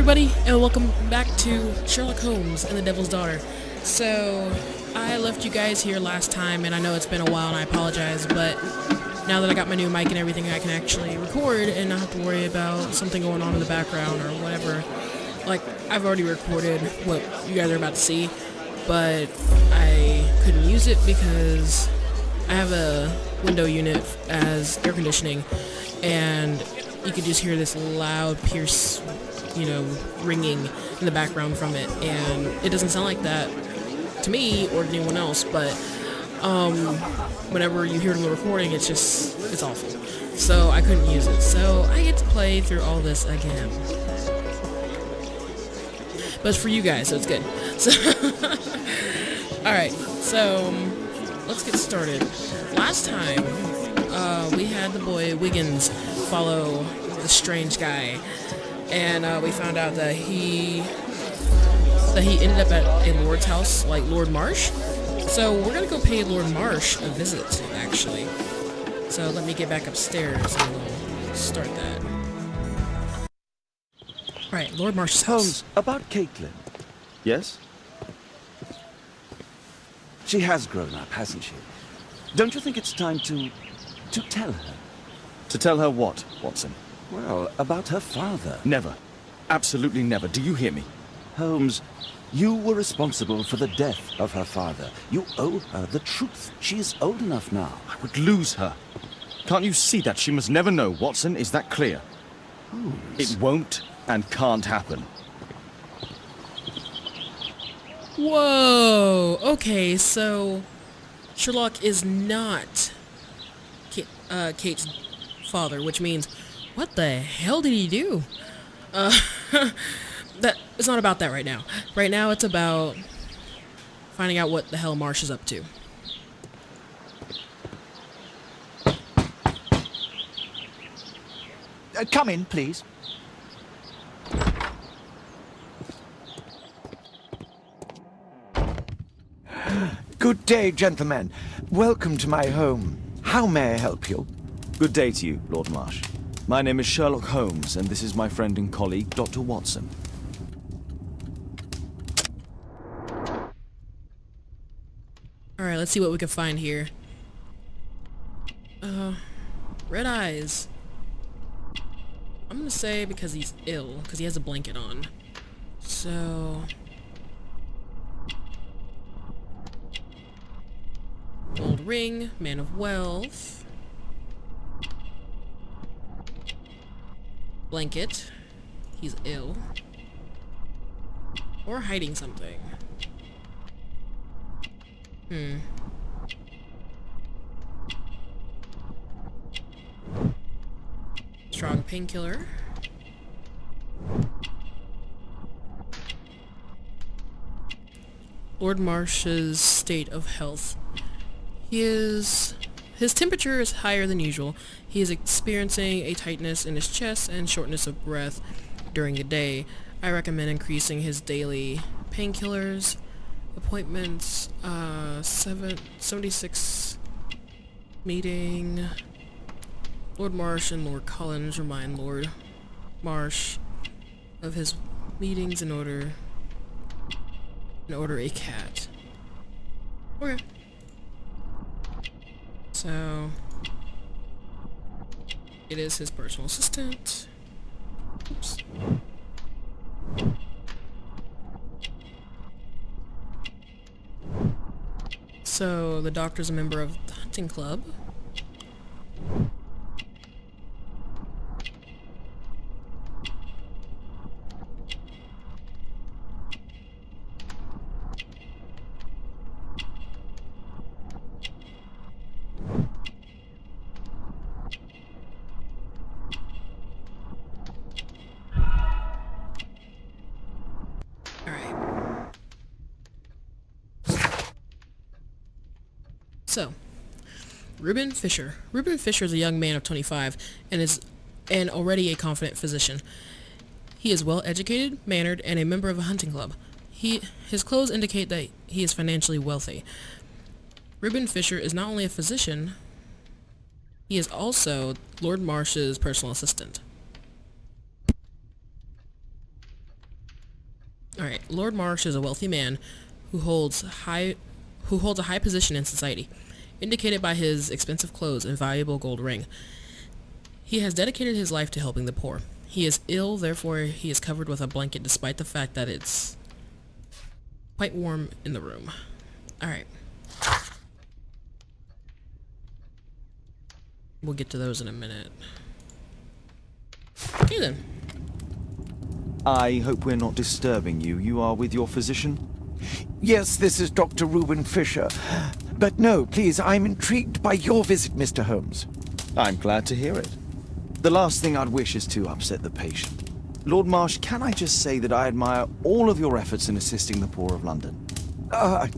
everybody, and welcome back to Sherlock Holmes and the Devil's Daughter. So, I left you guys here last time, and I know it's been a while, and I apologize, but now that I got my new mic and everything, I can actually record and not have to worry about something going on in the background or whatever. Like, I've already recorded what you guys are about to see, but I couldn't use it because I have a window unit as air conditioning, and you could just hear this loud pierce, ringing in the background from it, and it doesn't sound like that to me or to anyone else, but whenever you hear it in the recording, it's awful. So I couldn't use it. So I get to play through all this again. But it's for you guys, so it's good. So alright, so let's get started. Last time, we had the boy Wiggins follow the strange guy, and we found out that he ended up at a lord's house, like Lord Marsh. So we're gonna go pay Lord Marsh a visit, actually. So let me get back upstairs and we'll start that. Alright, Lord Marsh's house. Holmes, about Caitlin. Yes? She has grown up, hasn't she? Don't you think it's time to tell her? To tell her what, Watson? Well, about her father. Never. Absolutely never. Do you hear me? Holmes, you were responsible for the death of her father. You owe her the truth. She is old enough now. I would lose her. Can't you see that? She must never know, Watson. Is that clear? Holmes. It won't and can't happen. Whoa! Okay, so Sherlock is not Kate's father, which means, what the hell did he do? It's not about that right now. Right now it's about finding out what the hell Marsh is up to. Come in, please. Good day, gentlemen. Welcome to my home. How may I help you? Good day to you, Lord Marsh. My name is Sherlock Holmes, and this is my friend and colleague, Dr. Watson. Alright, let's see what we can find here. Red eyes. I'm gonna say because he's ill, because he has a blanket on. So... Gold ring, man of wealth. Blanket. He's ill. Or hiding something. Strong painkiller. Lord Marsh's state of health. His temperature is higher than usual. He is experiencing a tightness in his chest and shortness of breath during the day. I recommend increasing his daily painkillers. Appointments, 76 meeting. Lord Marsh and Lord Collins remind Lord Marsh of his meetings and order a cat. Okay. So, it is his personal assistant. Oops. So, the doctor's a member of the hunting club. So, Reuben Fisher. Reuben Fisher is a young man of 25 and already a confident physician. He is well educated, mannered, and a member of a hunting club. His clothes indicate that he is financially wealthy. Reuben Fisher is not only a physician, he is also Lord Marsh's personal assistant. Lord Marsh is a wealthy man who holds a high position in society, indicated by his expensive clothes and valuable gold ring. He has dedicated his life to helping the poor. He is ill, therefore he is covered with a blanket despite the fact that it's quite warm in the room. Alright. We'll get to those in a minute. Okay then. I hope we're not disturbing you. You are with your physician? Yes, this is Dr. Reuben Fisher. But no, please, I'm intrigued by your visit, Mr. Holmes. I'm glad to hear it. The last thing I'd wish is to upset the patient. Lord Marsh, can I just say that I admire all of your efforts in assisting the poor of London?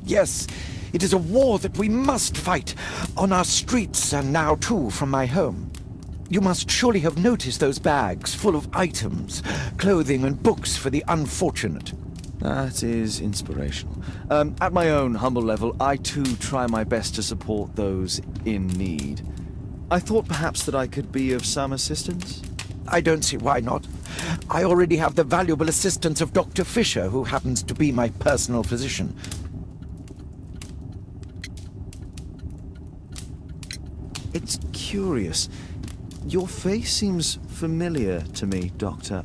Yes. It is a war that we must fight, on our streets and now too from my home. You must surely have noticed those bags full of items, clothing and books for the unfortunate. That is inspirational. At my own humble level, I too try my best to support those in need. I thought perhaps that I could be of some assistance. I don't see why not. I already have the valuable assistance of Dr. Fisher, who happens to be my personal physician. It's curious. Your face seems familiar to me, Doctor.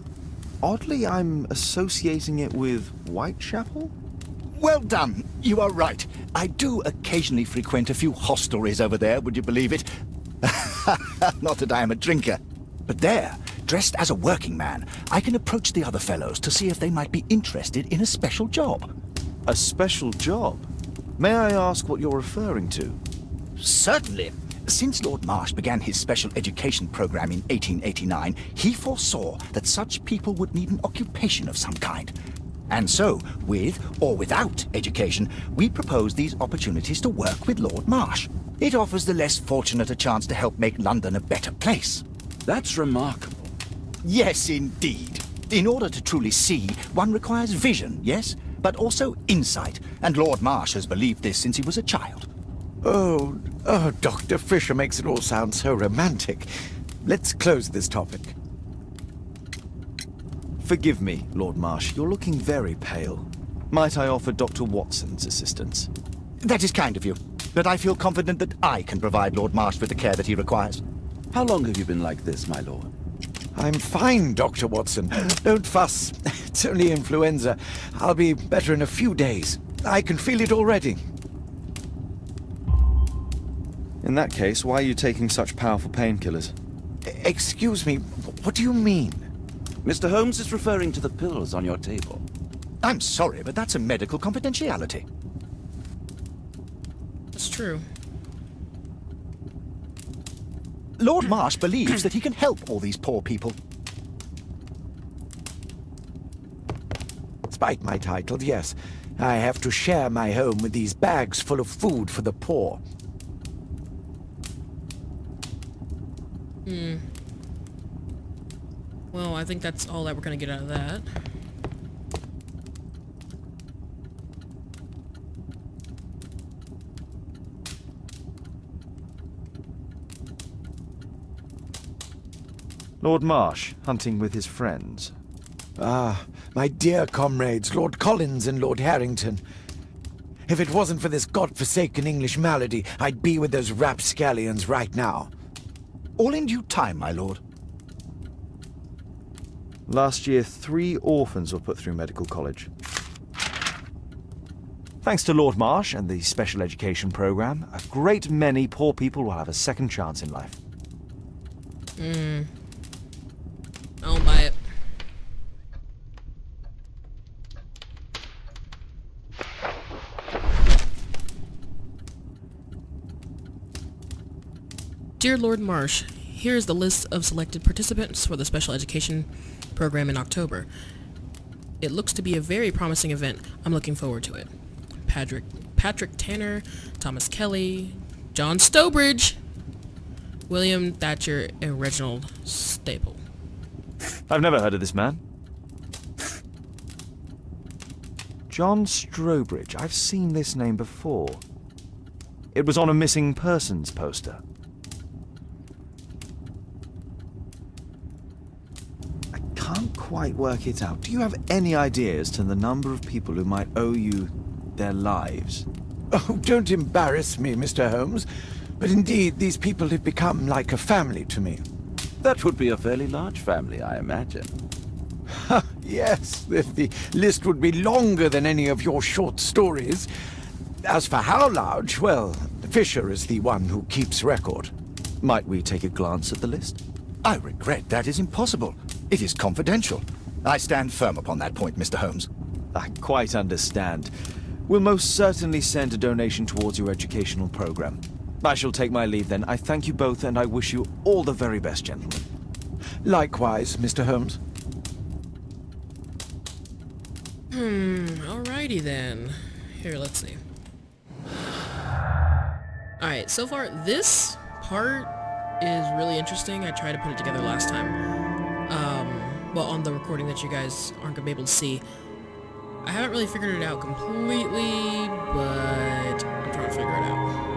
Oddly, I'm associating it with Whitechapel? Well done. You are right. I do occasionally frequent a few hostelries over there, would you believe it? Not that I am a drinker. But there, dressed as a working man, I can approach the other fellows to see if they might be interested in a special job. A special job? May I ask what you're referring to? Certainly. Since Lord Marsh began his special education program in 1889, he foresaw that such people would need an occupation of some kind. And so, with or without education, we propose these opportunities to work with Lord Marsh. It offers the less fortunate a chance to help make London a better place. That's remarkable. Yes, indeed. In order to truly see, one requires vision, yes? But also insight, and Lord Marsh has believed this since he was a child. Oh, Dr. Fisher makes it all sound so romantic. Let's close this topic. Forgive me, Lord Marsh. You're looking very pale. Might I offer Dr. Watson's assistance? That is kind of you, but I feel confident that I can provide Lord Marsh with the care that he requires. How long have you been like this, my lord? I'm fine, Dr. Watson. Don't fuss. It's only influenza. I'll be better in a few days. I can feel it already. In that case, why are you taking such powerful painkillers? Excuse me, what do you mean? Mr. Holmes is referring to the pills on your table. I'm sorry, but that's a medical confidentiality. That's true. Lord Marsh believes that he can help all these poor people. Despite my title, yes, I have to share my home with these bags full of food for the poor. Well, I think that's all that we're gonna get out of that. Lord Marsh, hunting with his friends. Ah, my dear comrades, Lord Collins and Lord Harrington. If it wasn't for this godforsaken English malady, I'd be with those rapscallions right now. All in due time, my lord. Last year, 3 orphans were put through medical college. Thanks to Lord Marsh and the special education program, a great many poor people will have a second chance in life. I don't buy it. Dear Lord Marsh, here is the list of selected participants for the special education program in October. It looks to be a very promising event. I'm looking forward to it. Patrick Tanner, Thomas Kelly, John Stowbridge, William Thatcher, and Reginald Staple. I've never heard of this man. John Strobridge. I've seen this name before. It was on a missing persons poster. I can't quite work it out. Do you have any idea as to the number of people who might owe you their lives? Oh, don't embarrass me, Mr. Holmes. But indeed, these people have become like a family to me. That would be a fairly large family, I imagine. Yes, the list would be longer than any of your short stories. As for how large, well, Fisher is the one who keeps record. Might we take a glance at the list? I regret that is impossible. It is confidential. I stand firm upon that point, Mr. Holmes. I quite understand. We'll most certainly send a donation towards your educational program. I shall take my leave then. I thank you both, and I wish you all the very best, gentlemen. Likewise, Mr. Holmes. Alrighty then. Here, let's see. Alright, so far, this part is really interesting. I tried to put it together last time. Well, on the recording that you guys aren't going to be able to see. I haven't really figured it out completely, but I'm trying to figure it out.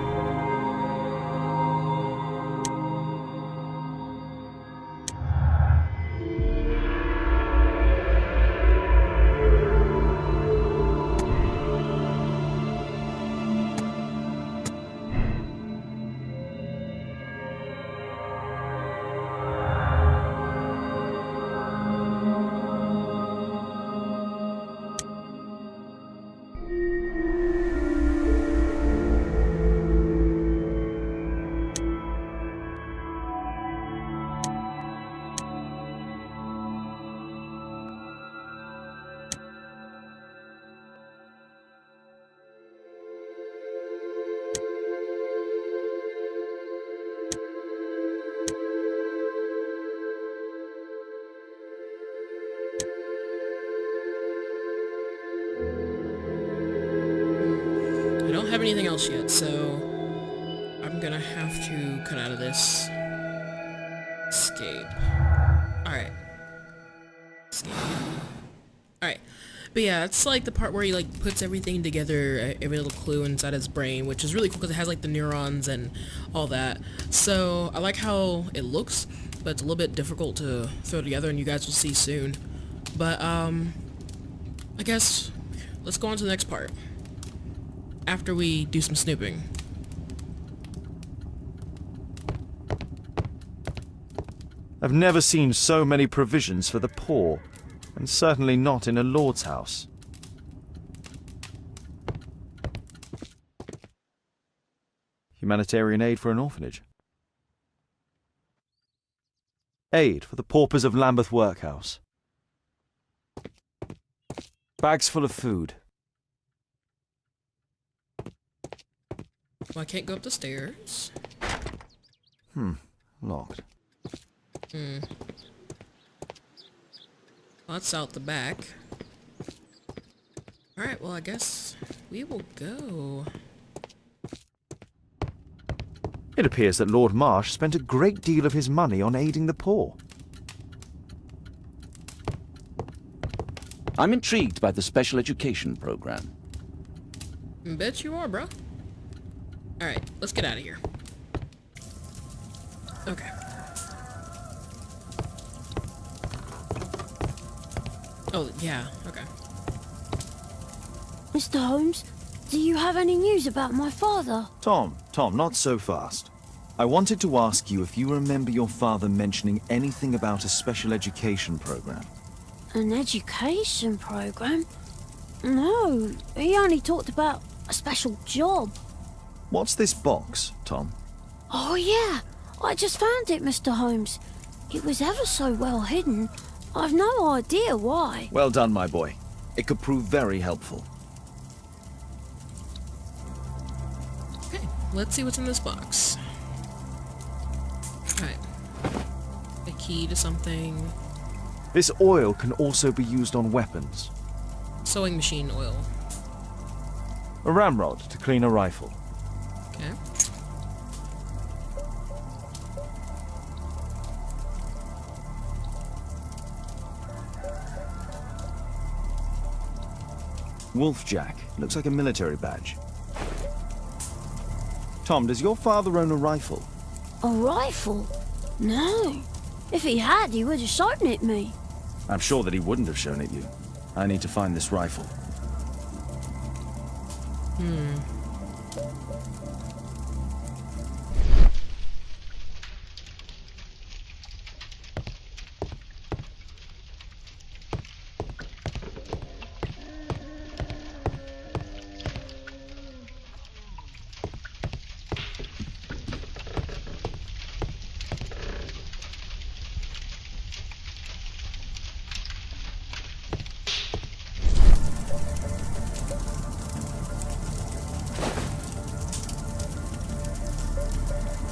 I don't have anything else yet, so I'm gonna have to cut out of this. Escape. Alright. Escape. Alright. But yeah, it's like the part where he like puts everything together, every little clue inside his brain, which is really cool because it has like the neurons and all that. So I like how it looks, but it's a little bit difficult to throw together, and you guys will see soon. But I guess let's go on to the next part after we do some snooping. I've never seen so many provisions for the poor, and certainly not in a lord's house. Humanitarian aid for an orphanage. Aid for the paupers of Lambeth Workhouse. Bags full of food. Well, I can't go up the stairs. Locked. Well, that's out the back. Alright, well, I guess we will go. It appears that Lord Marsh spent a great deal of his money on aiding the poor. I'm intrigued by the special education program. Bet you are, bro. Alright, let's get out of here. Okay. Oh, yeah, okay. Mr. Holmes, do you have any news about my father? Tom, not so fast. I wanted to ask you if you remember your father mentioning anything about a special education program. An education program? No, he only talked about a special job. What's this box, Tom? Oh yeah, I just found it, Mr. Holmes. It was ever so well hidden. I've no idea why. Well done, my boy. It could prove very helpful. Okay, let's see what's in this box. Alright. A key to something. This oil can also be used on weapons. Sewing machine oil. A ramrod to clean a rifle. Okay. Wolfjack. Looks like a military badge. Tom, does your father own a rifle? A rifle? No. If he had, he would have shown it me. I'm sure that he wouldn't have shown it you. I need to find this rifle.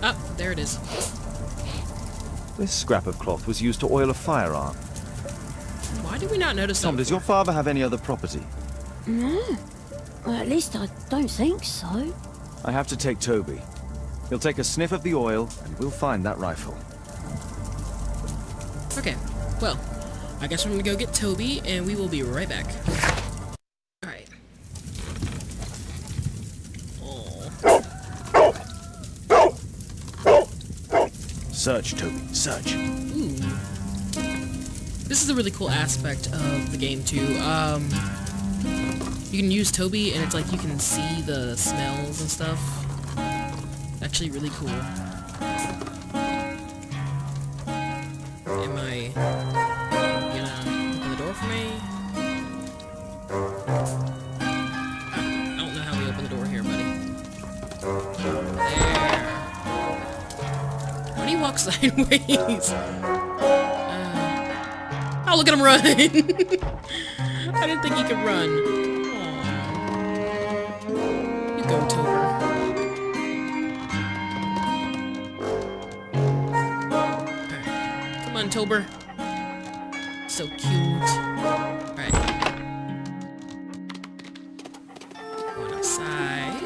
Ah, there it is. This scrap of cloth was used to oil a firearm. Why did we not notice that? Tom, does your father have any other property? No. Well, at least I don't think so. I have to take Toby. He'll take a sniff of the oil, and we'll find that rifle. Okay, well, I guess I'm gonna go get Toby, and we will be right back. Alright. Search, Toby, search. Ooh. This is a really cool aspect of the game, too. You can use Toby, and it's like you can see the smells and stuff. Actually really cool. Am I gonna open the door for me? I don't know how we open the door here, buddy. There. Why do you walk sideways? Oh, look at him run! I didn't think he could run. Aw. You go, Tober. Come on, Tober. So cute. Alright. Going outside.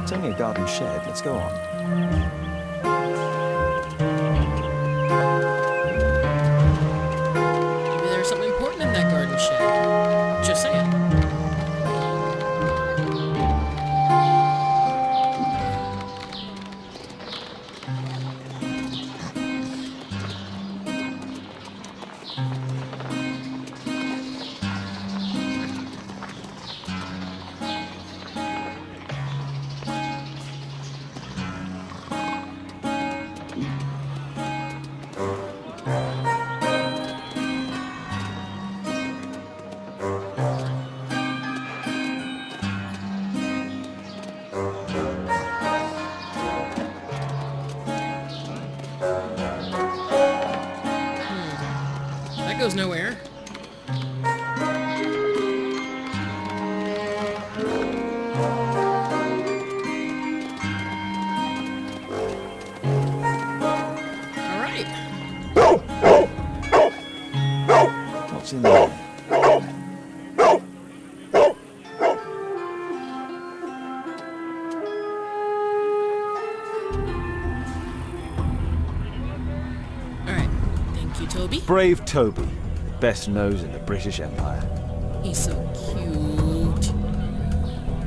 It's only a garden shed. Let's go on. Maybe there's something important in that garden shed. Just saying. That goes nowhere. Alright. What's in there? Alright. Thank you, Toby. Brave Toby. Best nose in the British Empire. He's so cute.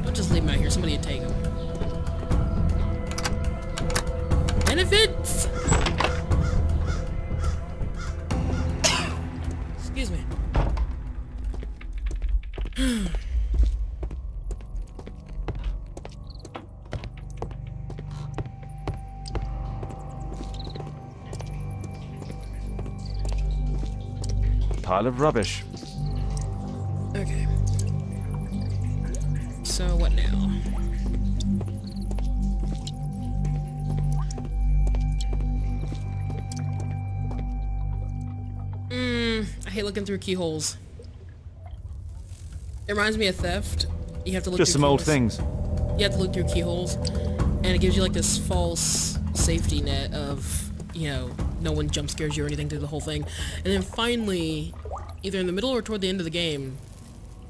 Don't just leave him out here. Somebody would take him. Benefits! Excuse me. Pile of rubbish. Okay. So what now? I hate looking through keyholes. It reminds me of theft. You have to look Just through some old keyholes. things. You have to look through keyholes, and it gives you like this false safety net of you know, no one jump scares you or anything through the whole thing. And then finally, either in the middle or toward the end of the game,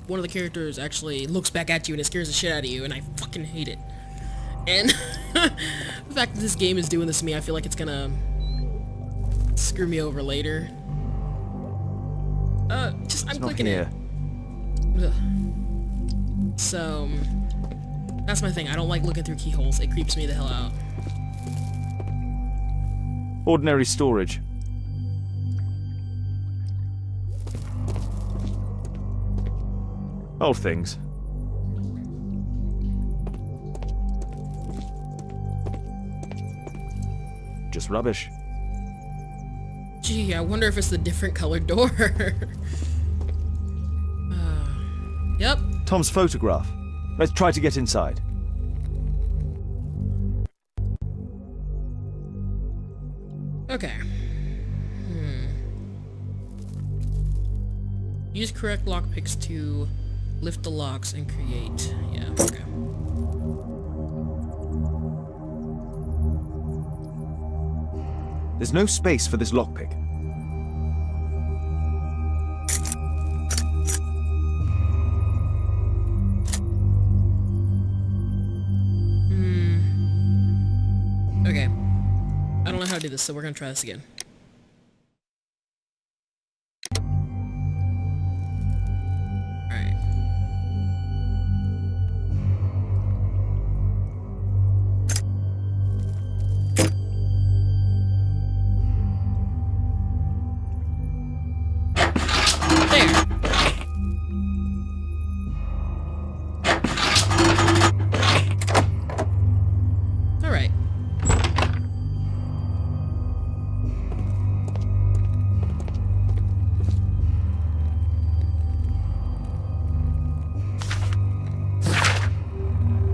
one of the characters actually looks back at you and it scares the shit out of you, and I fucking hate it. And the fact that this game is doing this to me, I feel like it's gonna screw me over later. I'm clicking here. it. Ugh. So, that's my thing. I don't like looking through keyholes. It creeps me the hell out. Ordinary storage. Old things. Just rubbish. Gee, I wonder if it's the different colored door. Yep. Tom's photograph. Let's try to get inside. Okay. Use correct lockpicks to lift the locks and create. Yeah, okay. There's no space for this lockpick. Okay. I don't know how to do this, so we're gonna try this again. Alright. There! Alright.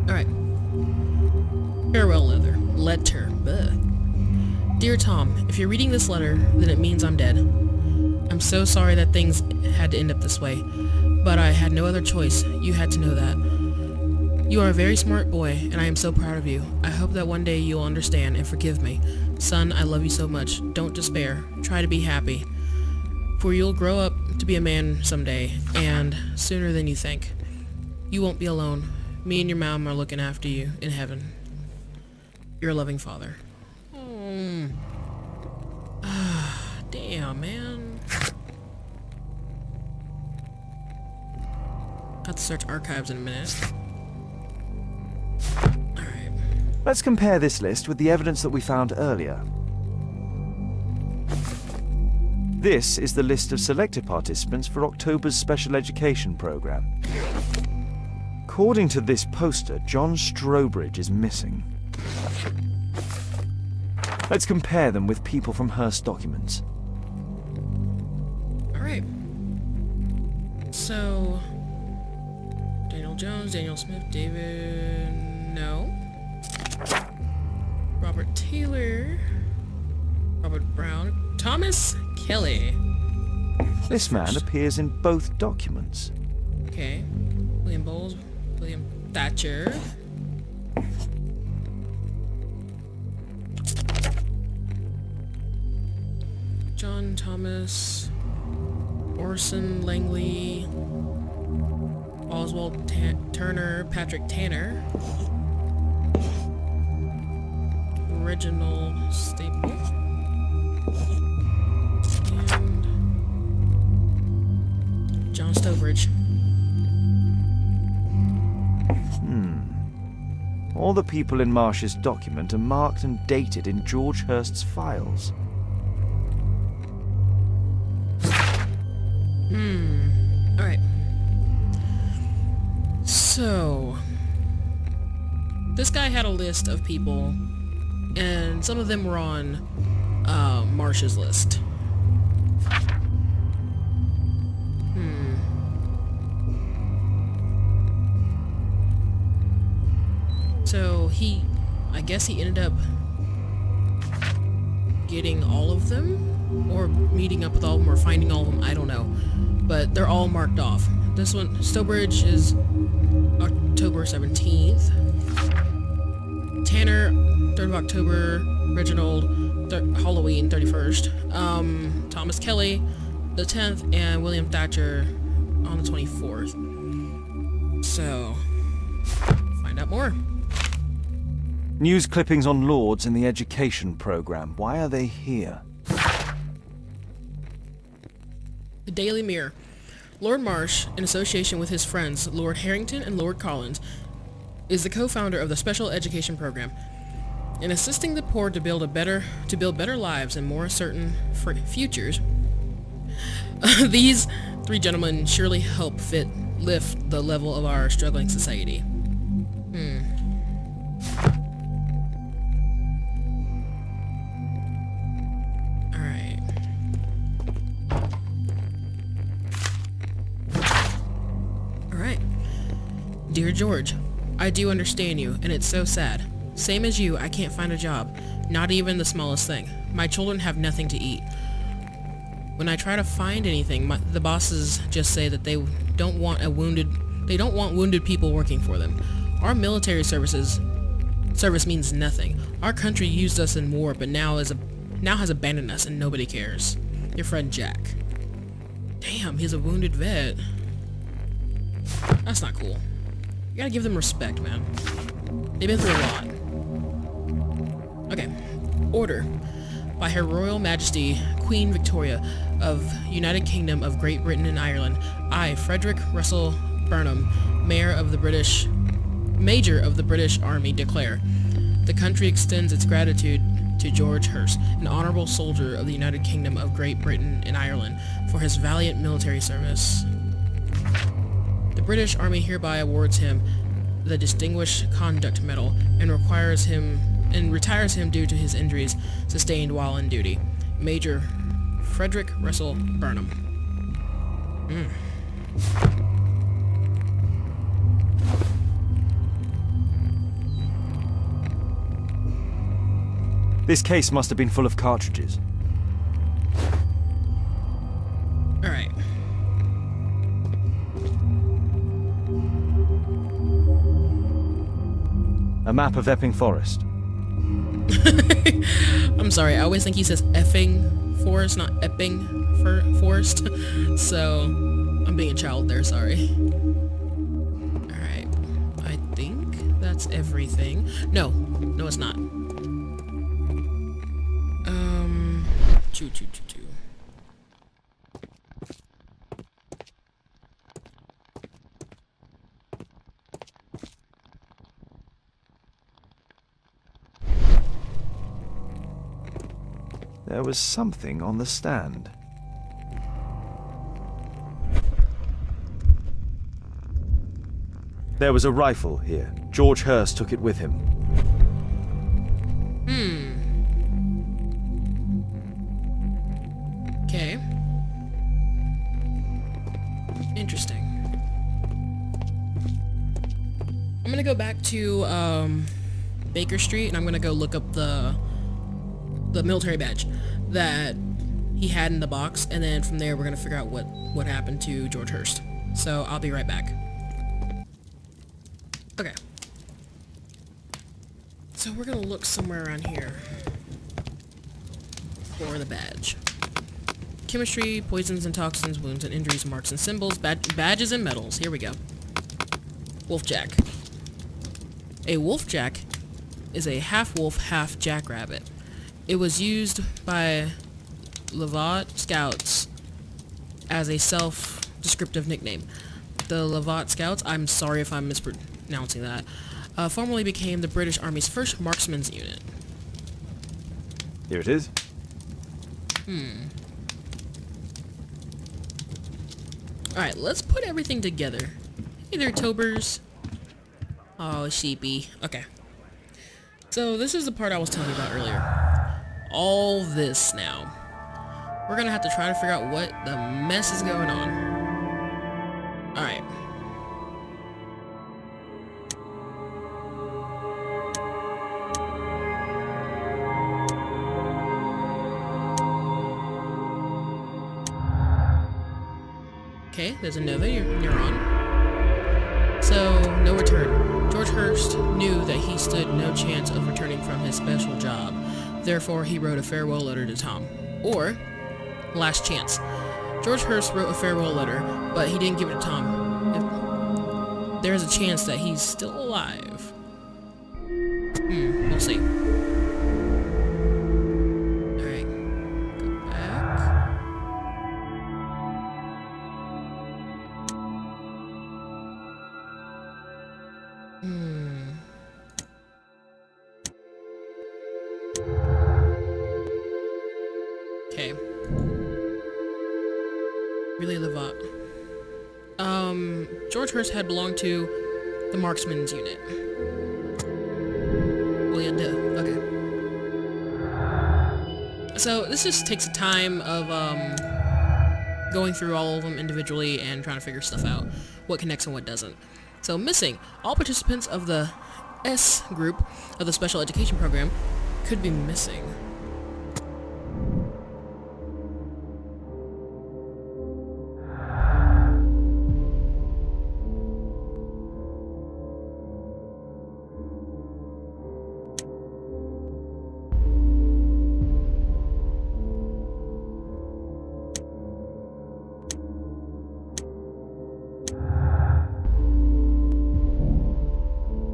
Alright. Farewell, letter. Bleh. Dear Tom, if you're reading this letter, then it means I'm dead. I'm so sorry that things had to end up this way, but I had no other choice. You had to know that. You are a very smart boy, and I am so proud of you. I hope that one day you'll understand and forgive me. Son, I love you so much. Don't despair. Try to be happy. For you'll grow up to be a man someday, and sooner than you think. You won't be alone. Me and your mom are looking after you in heaven. Your loving father. Damn, man. Have to search archives in a minute. Alright. Let's compare this list with the evidence that we found earlier. This is the list of selected participants for October's special education program. According to this poster, John Strobridge is missing. Let's compare them with people from Hearst documents. Alright. So... Daniel Jones, Daniel Smith, David... No. Robert Taylor... Robert Brown... Thomas Kelly. This man appears in both documents. Okay. William Bowles, William Thatcher. John Thomas, Orson Langley, Oswald Turner, Patrick Tanner, Reginald Staple, and John Stobridge. All the people in Marsh's document are marked and dated in George Hearst's files. Alright. So... This guy had a list of people, and some of them were on Marsh's list. So I guess he ended up getting all of them, or meeting up with all of them, or finding all of them, I don't know. But they're all marked off. This one, Stobridge, is October 17th. Tanner, 3rd of October. Reginald, Halloween 31st. Thomas Kelly the 10th, and William Thatcher on the 24th. So, find out more. News clippings on Lords in the education program. Why are they here? The Daily Mirror. Lord Marsh, in association with his friends Lord Harrington and Lord Collins, is the co-founder of the Special Education Program. In assisting the poor to build better lives and more certain futures, these three gentlemen surely help lift the level of our struggling society. Alright. Dear George, I do understand you, and it's so sad. Same as you, I can't find a job. Not even the smallest thing. My children have nothing to eat. When I try to find anything, the bosses just say that they don't want wounded people working for them. Our military service means nothing. Our country used us in war, but now has abandoned us, and nobody cares. Your friend Jack. Damn, he's a wounded vet. That's not cool. You gotta give them respect, man. They've been through a lot. Okay. Order. By Her Royal Majesty, Queen Victoria of United Kingdom of Great Britain and Ireland, I, Frederick Russell Burnham, Major of the British Army, declare, the country extends its gratitude to George Hurst, an honorable soldier of the United Kingdom of Great Britain and Ireland, for his valiant military service. The British Army hereby awards him the Distinguished Conduct Medal and retires him due to his injuries sustained while in duty. Major Frederick Russell Burnham. This case must have been full of cartridges. Alright. A map of Epping Forest. I'm sorry, I always think he says effing forest, not Epping forest. So, I'm being a child there, sorry. Alright. I think that's everything. No, it's not. Choo. There was something on the stand. There was a rifle here. George Hurst took it with him. Okay. Interesting. I'm gonna go back to Baker Street, and I'm gonna go look up the military badge that he had in the box, and then from there we're gonna figure out what happened to George Hurst. So I'll be right back. Okay. So we're gonna look somewhere around here for the badge. Chemistry, poisons and toxins, wounds and injuries, marks and symbols, badges and medals. Here we go. Wolfjack. A wolfjack is a half-wolf, half-jackrabbit. It was used by Lovat Scouts as a self-descriptive nickname. The Lovat Scouts, I'm sorry if I'm mispronouncing that, formerly became the British Army's first marksman's unit. Here it is. Alright, let's put everything together. Hey there, Tobers. Oh, sheepy. Okay. So, this is the part I was telling you about earlier. All this now. We're gonna have to try to figure out what the mess is going on. Alright. Okay, there's another neuron. So, no return. George Hurst knew that he stood no chance of returning from his special job, Therefore, he wrote a farewell letter to Tom. Or, last chance. George Hurst wrote a farewell letter, but he didn't give it to Tom. There's a chance that he's still alive. We'll see. Alright. Go back. Okay. Really Levant. George Hurst had belonged to the Marksman's unit. Well, yeah, duh. Okay. So, this just takes a time of, going through all of them individually and trying to figure stuff out. What connects and what doesn't. So, missing. All participants of the S group of the special education program could be missing.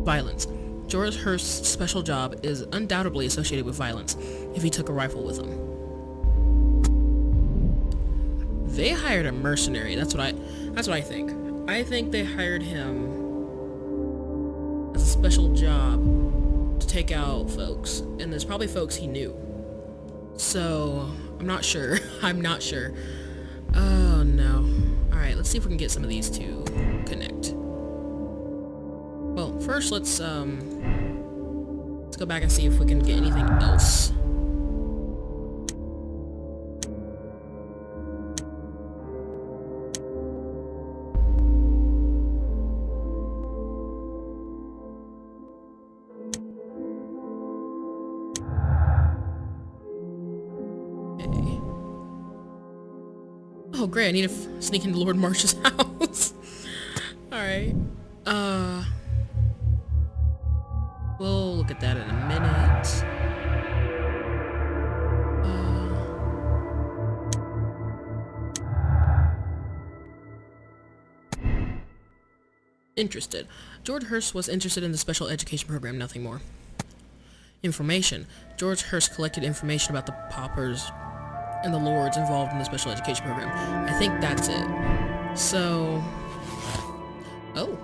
Violence. George Hurst's special job is undoubtedly associated with violence if he took a rifle with him. They hired a mercenary. That's what I think. I think they hired him as a special job to take out folks, and there's probably folks he knew. So, I'm not sure. I'm not sure. Oh no. Alright, let's see if we can get some of these to connect. Well, first let's go back and see if we can get anything else. Okay. Oh great, I need to sneak into Lord Marsh's house. Alright. We'll look at that in a minute. Interested. George Hurst was interested in the special education program, nothing more. Information. George Hurst collected information about the paupers and the lords involved in the special education program. I think that's it. So... Oh.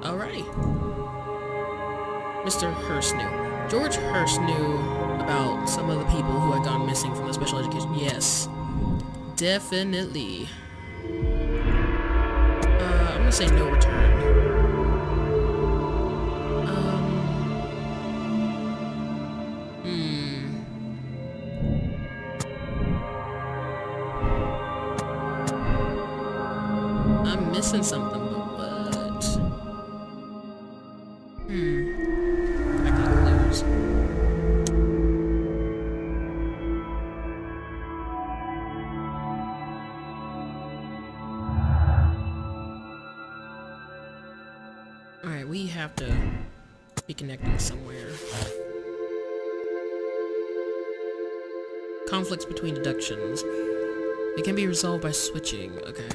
Alrighty. Mr. Hurst knew. George Hurst knew about some of the people who had gone missing from the special education. Yes. Definitely. I'm gonna say no return. I'm missing something, but what? I can lose. Alright, we have to be connecting somewhere. Conflicts between deductions. It can be resolved by switching. Okay.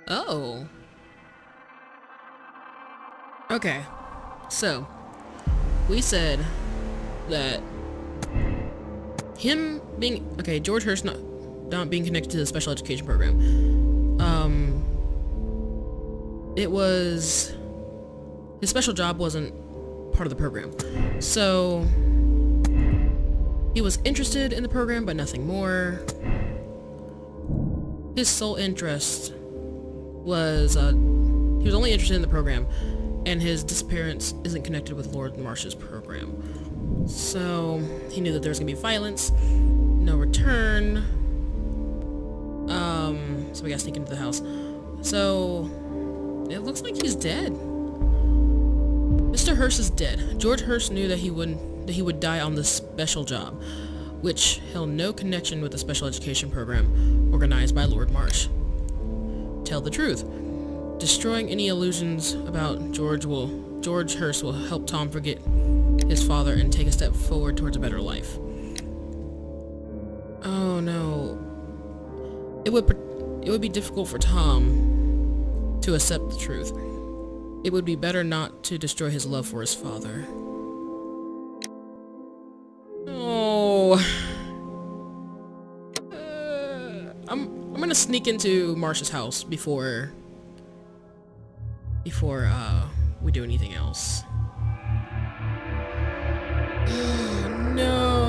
Oh. Okay. So, we said that him being... Okay, George Hurst not being connected to the special education program. It was... His special job wasn't part of the program. So, he was interested in the program, but nothing more. His sole interest was, he was only interested in the program, and his disappearance isn't connected with Lord Marsh's program. So, he knew that there was going to be violence, no return, so we gotta sneak into the house. So, it looks like he's dead. Mr. Hurst is dead. George Hurst knew that he wouldn't that he would die on this special job, which held no connection with the special education program organized by Lord Marsh. Tell the truth. Destroying any illusions about George Hurst will help Tom forget his father and take a step forward towards a better life. Oh no. It would be difficult for Tom to accept the truth. It would be better not to destroy his love for his father. Oh. I'm gonna sneak into Marsh's house before we do anything else. No.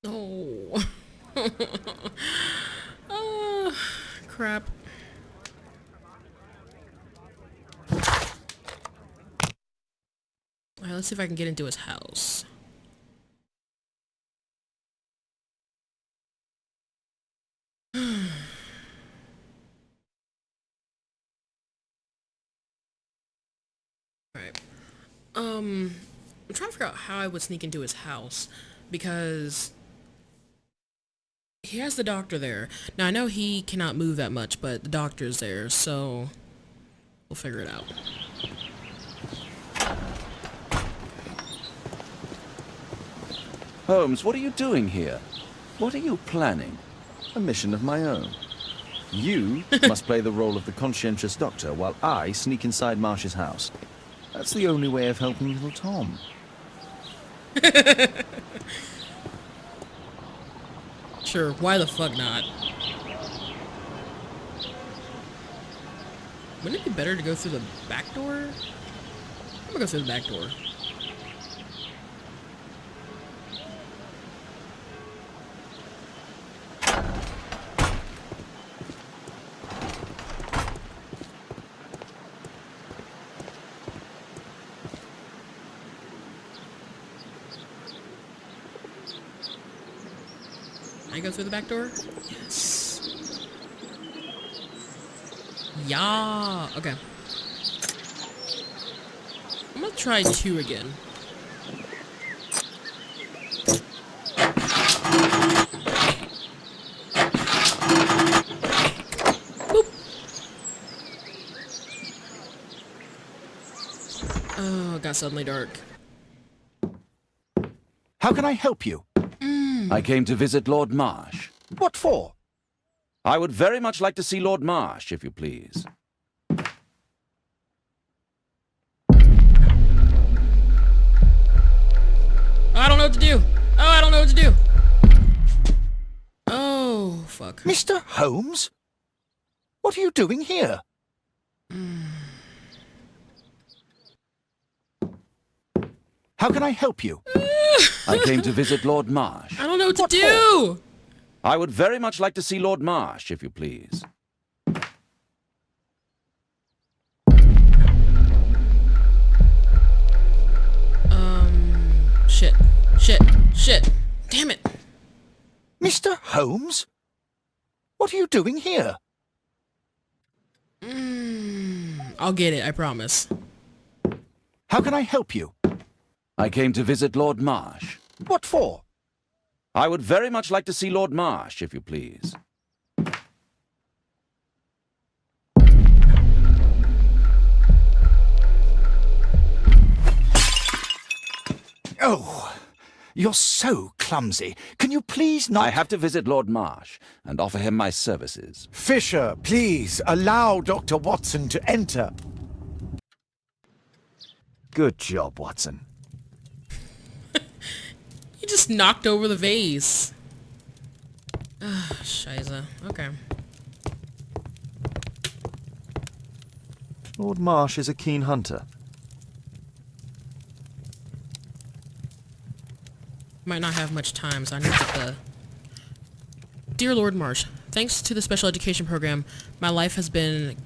Oh. Crap. Alright, let's see if I can get into his house. Alright. I'm trying to figure out how I would sneak into his house, because he has the doctor there. Now, I know he cannot move that much, but the doctor's there, so we'll figure it out. Holmes, what are you doing here? What are you planning? A mission of my own. You must play the role of the conscientious doctor while I sneak inside Marsh's house. That's the only way of helping little Tom. Sure, why the fuck not? Wouldn't it be better to go through the back door? I'm gonna go through the back door. I go through the back door? Yes. Yeah. Okay. I'm gonna try 2 again. Boop. Oh, it got suddenly dark. How can I help you? I came to visit Lord Marsh. What for? I would very much like to see Lord Marsh, if you please. I don't know what to do. Oh, I don't know what to do. Oh, fuck. Mr. Holmes? What are you doing here? How can I help you? I came to visit Lord Marsh. I don't know what to What do. I would very much like to see Lord Marsh, if you please. Shit. Damn it. Mr. Holmes? What are you doing here? I'll get it, I promise. How can I help you? I came to visit Lord Marsh. What for? I would very much like to see Lord Marsh, if you please. Oh, you're so clumsy. Can you please not... I have to visit Lord Marsh and offer him my services. Fisher, please allow Dr. Watson to enter. Good job, Watson. He just knocked over the vase. Ah, Scheiße. Okay. Lord Marsh is a keen hunter. Might not have much time, so I need to get the... Dear Lord Marsh, thanks to the special education program, my life has been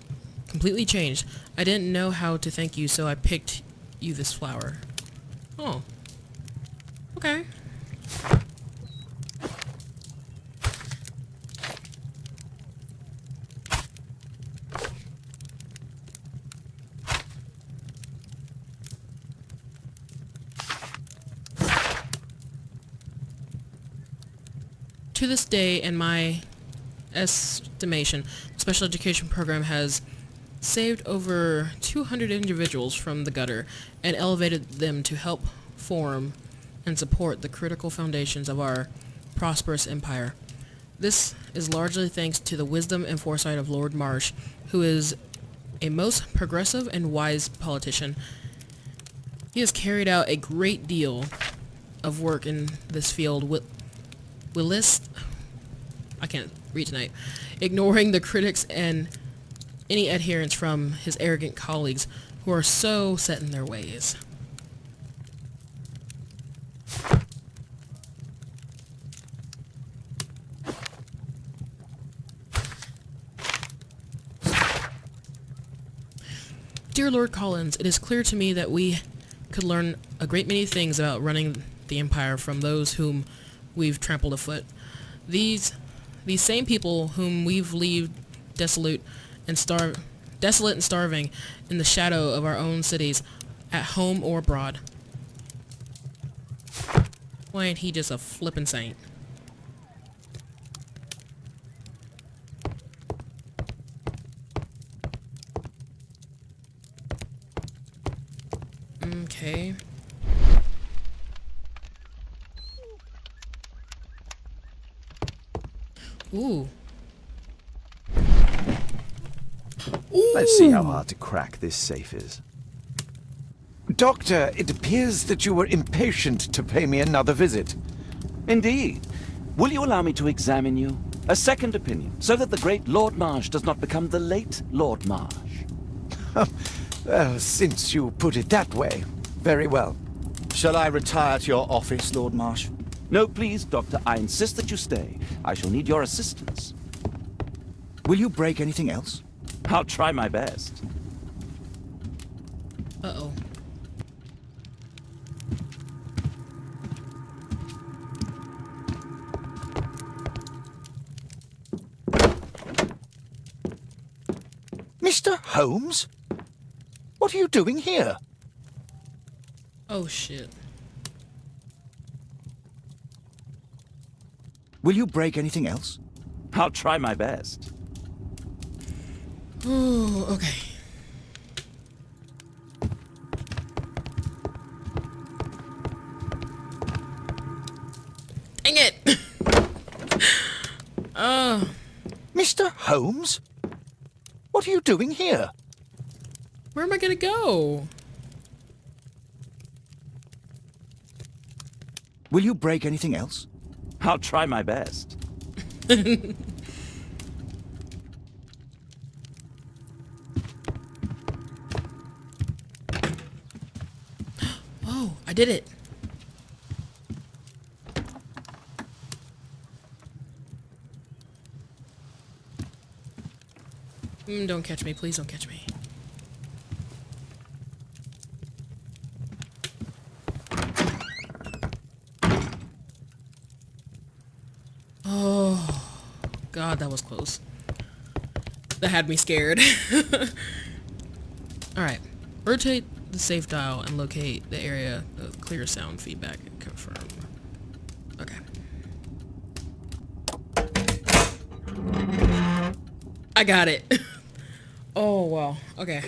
completely changed. I didn't know how to thank you, so I picked you this flower. Oh. Okay. To this day, in my estimation, the special education program has saved over 200 individuals from the gutter and elevated them to help form and support the critical foundations of our prosperous empire. This is largely thanks to the wisdom and foresight of Lord Marsh, who is a most progressive and wise politician. He has carried out a great deal of work in this field I can't read tonight, ignoring the critics and any adherents from his arrogant colleagues who are so set in their ways. Dear Lord Collins, it is clear to me that we could learn a great many things about running the Empire from those whom we've trampled afoot. These same people whom we've left desolate and starving in the shadow of our own cities, at home or abroad. Why ain't he just a flippin' saint? Okay. Ooh. Let's see how hard to crack this safe is. Doctor, it appears that you were impatient to pay me another visit. Indeed. Will you allow me to examine you? A second opinion, so that the great Lord Marsh does not become the late Lord Marsh. Well, since you put it that way, very well. Shall I retire to your office, Lord Marsh? No, please, Doctor. I insist that you stay. I shall need your assistance. Will you break anything else? I'll try my best. Uh-oh. Mr. Holmes? What are you doing here? Oh, shit. Will you break anything else? I'll try my best. Ooh, okay. Dang it! Mr. Holmes? What are you doing here? Where am I gonna go? Will you break anything else? I'll try my best. Oh, I did it. Don't catch me. Please don't catch me. Oh, God, that was close. That had me scared. Alright. Rotate the safe dial and locate the area of clear sound feedback and confirm. Okay. I got it. Oh, wow. Okay.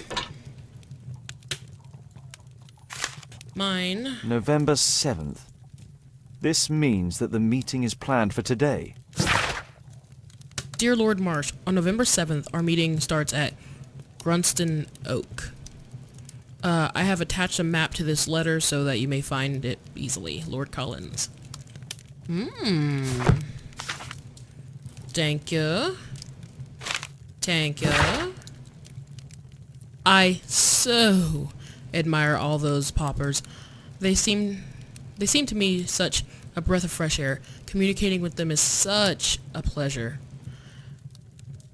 Mine. November 7th. This means that the meeting is planned for today. Dear Lord Marsh, on November 7th, our meeting starts at Grunston Oak. I have attached a map to this letter so that you may find it easily. Lord Collins. Thank you. Thank you. I so admire all those paupers. They seem to me such a breath of fresh air. Communicating with them is such a pleasure.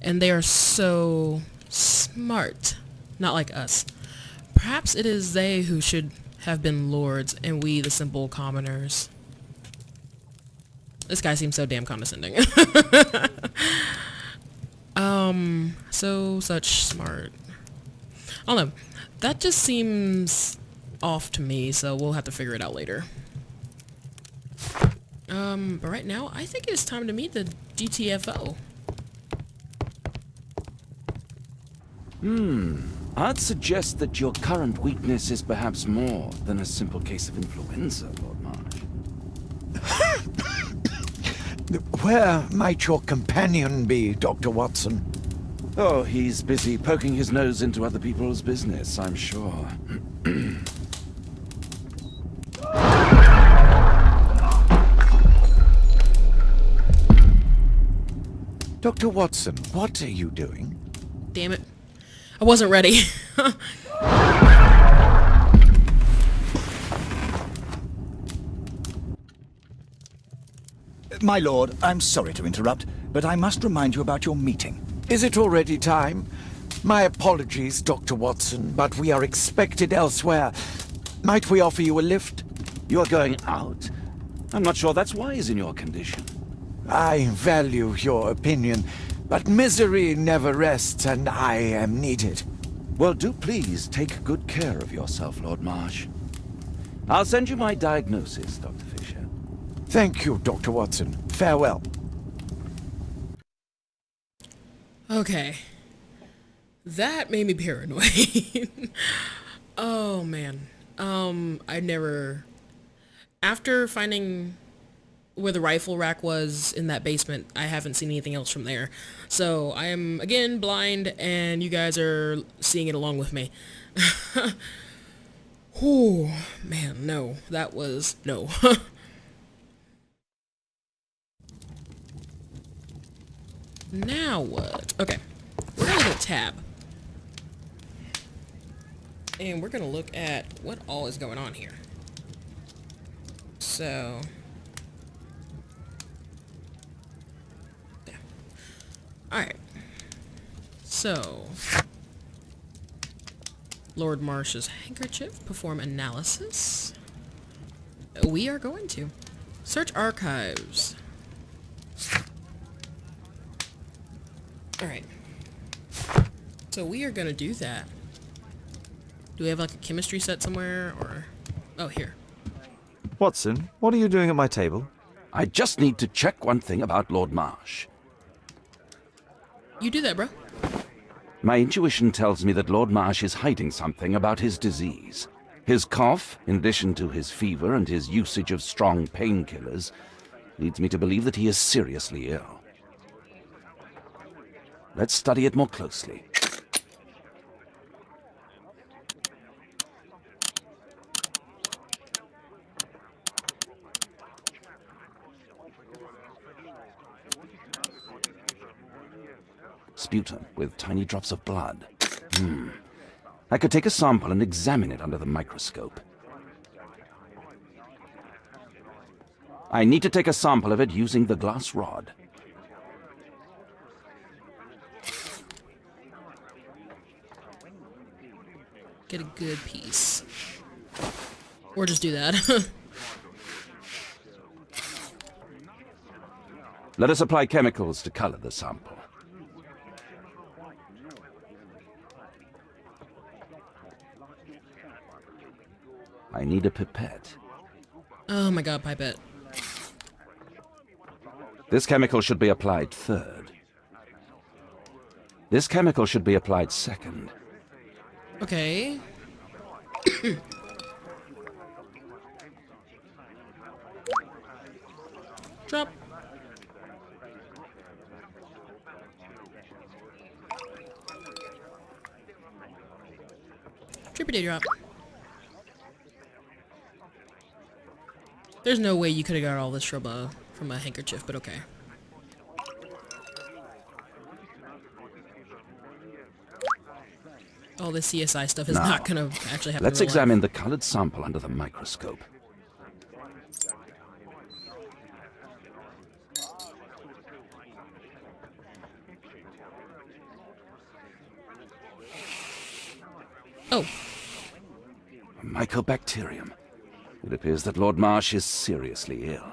And they are so smart. Not like us. Perhaps it is they who should have been lords, and we the simple commoners. This guy seems so damn condescending. So such smart. I don't know. That just seems off to me, so we'll have to figure it out later. But right now, I think it's time to meet the GTFO. I'd suggest that your current weakness is perhaps more than a simple case of influenza, Lord Marsh. Where might your companion be, Dr. Watson? Oh, he's busy poking his nose into other people's business, I'm sure. Dr. Watson, what are you doing? Damn it. I wasn't ready. My lord, I'm sorry to interrupt, but I must remind you about your meeting. Is it already time? My apologies, Dr. Watson, but we are expected elsewhere. Might we offer you a lift? You're going out? I'm not sure that's wise in your condition. I value your opinion, but misery never rests, and I am needed. Well, do please take good care of yourself, Lord Marsh. I'll send you my diagnosis, Dr. Fisher. Thank you, Dr. Watson. Farewell. Okay. That made me paranoid. Oh, man. I never... After finding where the rifle rack was in that basement, I haven't seen anything else from there. So, I am, again, blind, and you guys are seeing it along with me. Whew. Man, no. That was... No. Now what? Okay. We're gonna look at tab. And we're gonna look at what all is going on here. So... yeah. Alright. So... Lord Marsh's handkerchief. Perform analysis. We are going to. Search archives. Alright. So we are gonna do that. Do we have like a chemistry set somewhere, or... Oh, here. Watson, what are you doing at my table? I just need to check one thing about Lord Marsh. You do that, bro. My intuition tells me that Lord Marsh is hiding something about his disease. His cough, in addition to his fever and his usage of strong painkillers, leads me to believe that he is seriously ill. Let's study it more closely. Sputum with tiny drops of blood. I could take a sample and examine it under the microscope. I need to take a sample of it using the glass rod. Get a good piece. Or just do that. Let us apply chemicals to color the sample. I need a pipette. Oh my god, pipette. This chemical should be applied third. This chemical should be applied second. Okay. Drop. Trippy drop. There's no way you could have got all this from a handkerchief, but okay. All this CSI stuff is Now, not gonna actually happen. Let's in real examine life. the colored sample under the microscope. Oh, A mycobacterium. It appears that Lord Marsh is seriously ill.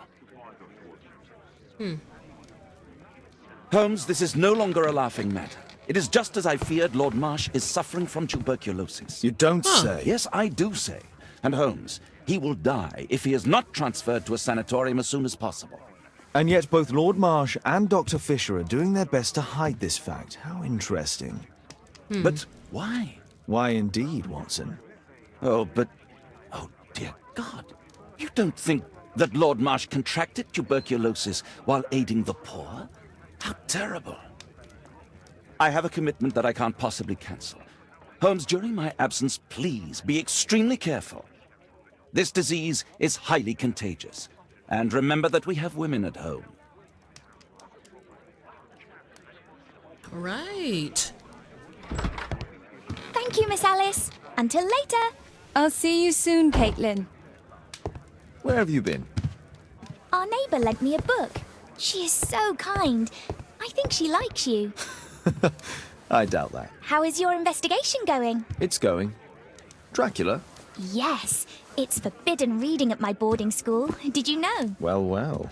Holmes, this is no longer a laughing matter. It is just as I feared. Lord Marsh is suffering from tuberculosis. You don't say. Yes, I do say. And Holmes, he will die if he is not transferred to a sanatorium as soon as possible. And yet both Lord Marsh and Dr. Fisher are doing their best to hide this fact. How interesting. But why? Why indeed, Watson? Oh, but... Oh, dear God. You don't think that Lord Marsh contracted tuberculosis while aiding the poor? How terrible. I have a commitment that I can't possibly cancel. Holmes, during my absence, please be extremely careful. This disease is highly contagious. And remember that we have women at home. All right. Thank you, Miss Alice. Until later. I'll see you soon, Caitlin. Where have you been? Our neighbour lent me a book. She is so kind. I think she likes you. I doubt that. How is your investigation going? It's going. Dracula? Yes, it's forbidden reading at my boarding school. Did you know? Well, well.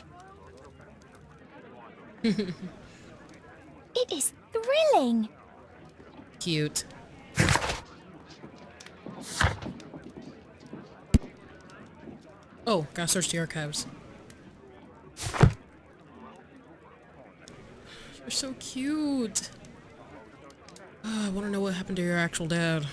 It is thrilling. Cute. Oh, gotta search the archives. You're so cute. I want to know what happened to your actual dad.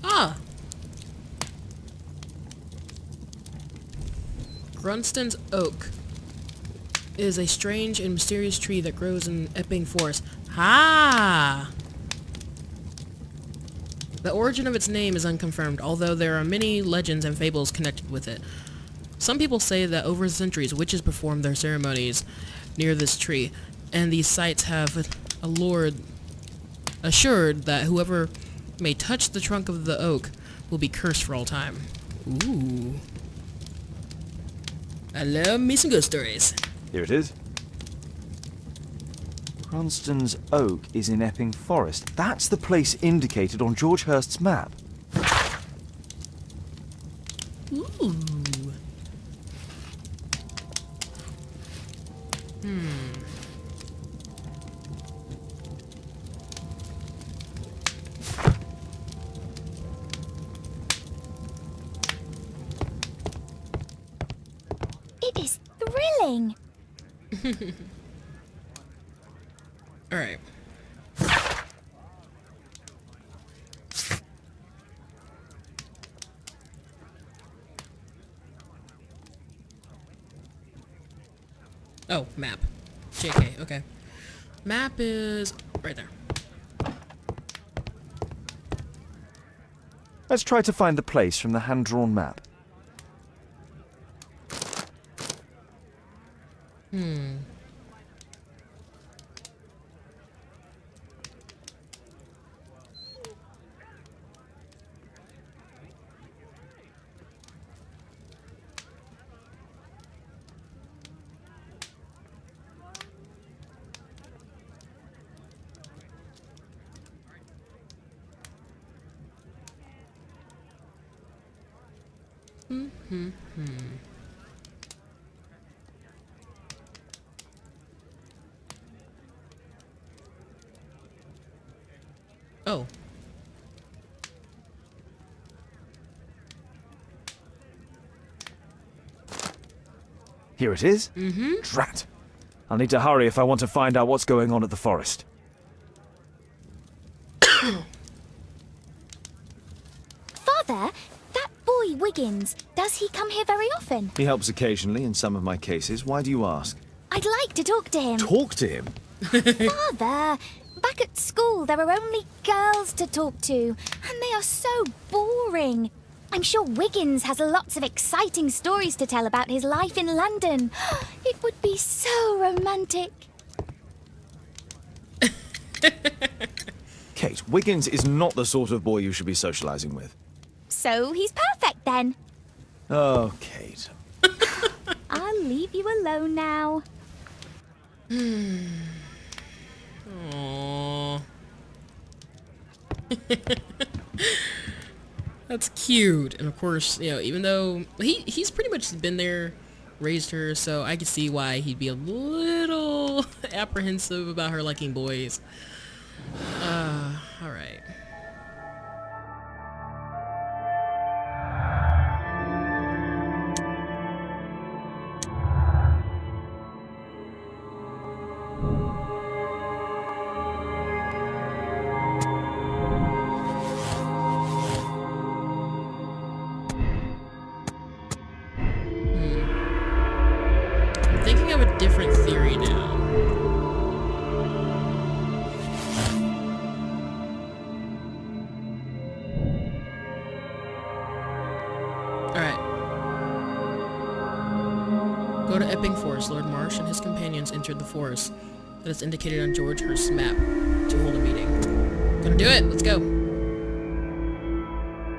Ah! Grunston's Oak is a strange and mysterious tree that grows in Epping Forest. Ah! The origin of its name is unconfirmed, although there are many legends and fables connected with it. Some people say that over the centuries, witches performed their ceremonies near this tree, and these sites have assured that whoever may touch the trunk of the oak will be cursed for all time. Ooh. I love me some ghost stories. Here it is. Grunston's Oak is in Epping Forest. That's the place indicated on George Hurst's map. Ooh. It is thrilling. All right. Oh, map. JK, okay. Map is right there. Let's try to find the place from the hand-drawn map. Oh. Here it is? Mm-hmm. Drat. I'll need to hurry if I want to find out what's going on at the forest. Father, that boy Wiggins, does he come here very often? He helps occasionally in some of my cases. Why do you ask? I'd like to talk to him. Talk to him? Father, back at school there are only girls to talk to, and they are so boring. I'm sure Wiggins has lots of exciting stories to tell about his life in London. It would be so romantic. Kate, Wiggins is not the sort of boy you should be socializing with. So he's perfect then. Oh, Kate. I'll leave you alone now. Aww. That's cute. And of course, you know, even though he's pretty much been there, raised her, so I can see why he'd be a little apprehensive about her liking boys. Alright. I'm thinking of a different theory now. Alright. Go to Epping Forest. Lord Marsh and his companions entered the forest that is indicated on George Hurst's map to hold a meeting. Gonna do it! Let's go!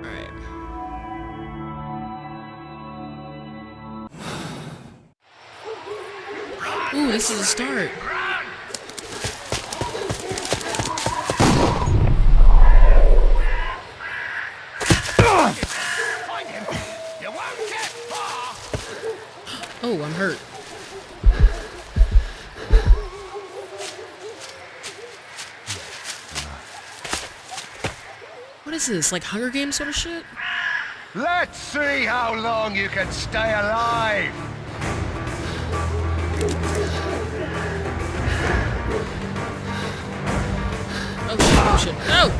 Alright. Ooh, this is a start. Oh, I'm hurt. What is this? Like Hunger Games sort of shit? Let's see how long you can stay alive! Oh shit, no!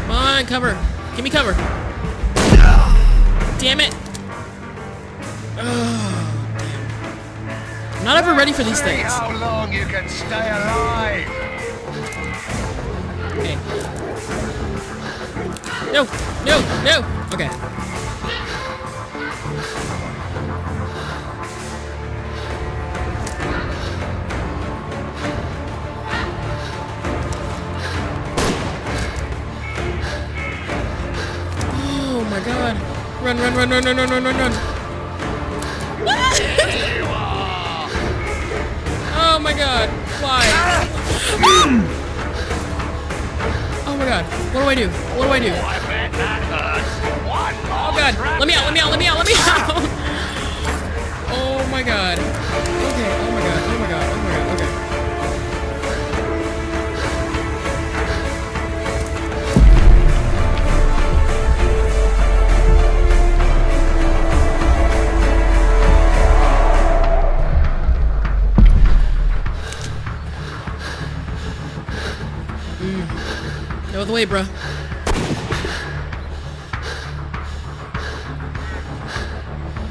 Come on, cover. Give me cover. Damn it. Oh, damn. I'm not ever ready for these See things. how long you can stay alive! Okay. No, no, no. Okay. Oh my god. Run, run, run, run, run, run, run, run, run. Oh my god. Why? Oh my god. What do I do? What do I do? I bet that hurts! Oh god. Let me out, let me out, let me out, let me out! Oh my god. Okay, oh my god, oh my god, oh my god, okay. Get out of the way, bruh.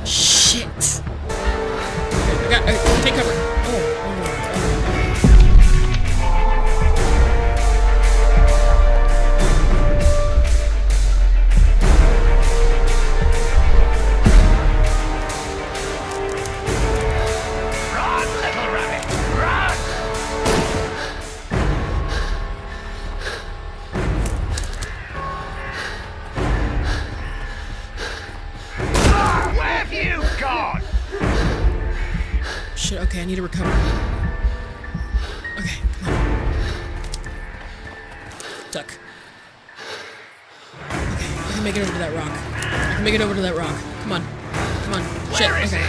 Shit. I got. Take cover. Run, little rabbit! Run! Where have you gone? Shit, okay, I need to recover. Okay, come on. Duck. Okay, I can make it over to that rock. I can make it over to that rock. Come on. Come on. Shit, Where is okay. he?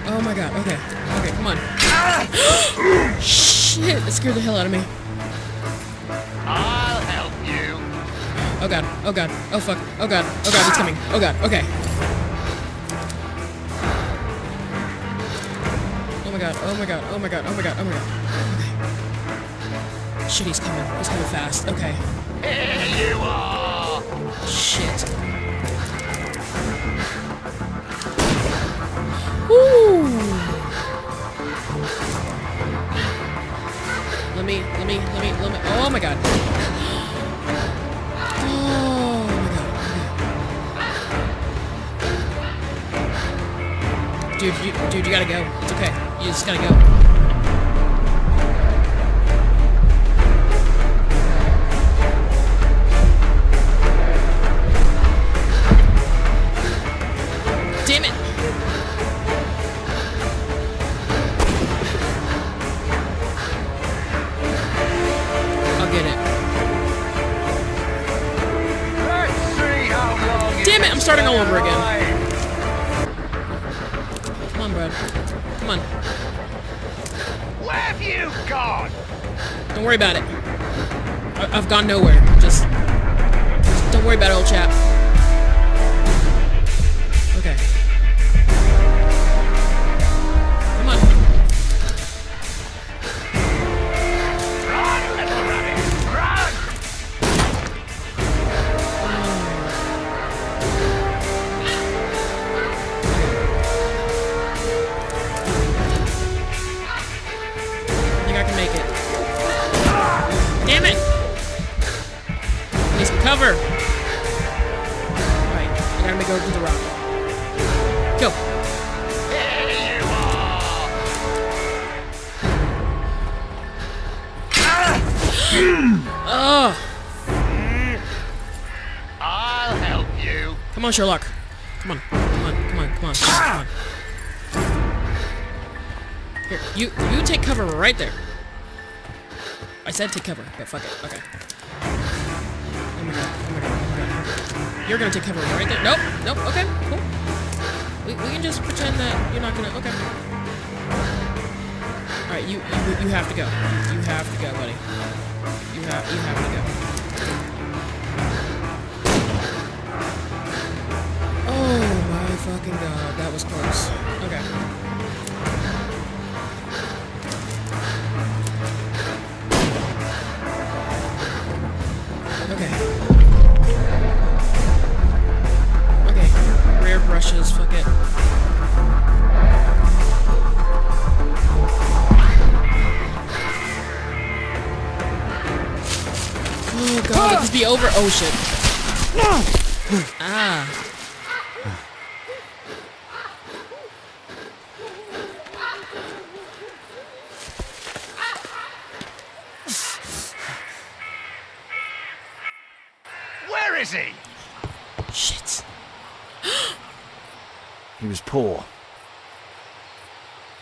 Oh my god, okay. Okay, come on. Shit, that scared the hell out of me. I'll help you. Oh god, oh god, oh fuck, oh god, it's coming. Oh god, okay. Oh my god, oh my god, oh my god, oh my god, oh my god. Okay. Shit, he's coming fast, okay. Here you are! Shit. Woo! Let me, oh my god. Oh my god, okay. Dude, you gotta go. It's okay. You just gotta go. Damn it! I'll get it. Let's see how long you Damn it, can I'm starting all stay over again. alive. Come on, bro. Come on. Where have you gone? Don't worry about it. I've gone nowhere. Just don't worry about it, old chap. Okay. Come on. Run, little rabbit, run! I think I can make it. Damn it! I need some cover. Alright, I gotta make it over to the rock. Go. Here you are! Oh, I'll help you. come on, Sherlock. Come on, come on, come on, come on, come on. Here, you take cover right there. I said take cover, but fuck it. Okay. Oh my god, oh my god, oh my god, oh my god. You're gonna take cover right there. Nope, nope, okay, cool. We can just pretend that you're not gonna, okay. Alright, you have to go. You have to go, buddy. You have to go. Oh my fucking god, that was close. Okay. Okay. Okay. Rare brushes, fuck it. Oh god, it could be over. Oh shit. Ah. Where is he? Shit. He was poor.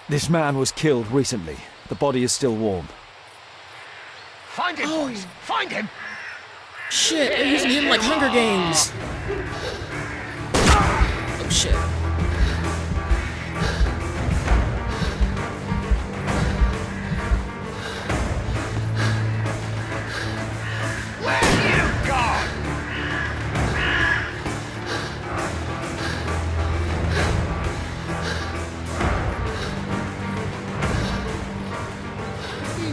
This man was killed recently. The body is still warm. Find him, boys! Find him! Shit, they're using him like Hunger Games. Oh shit. Where have you gone?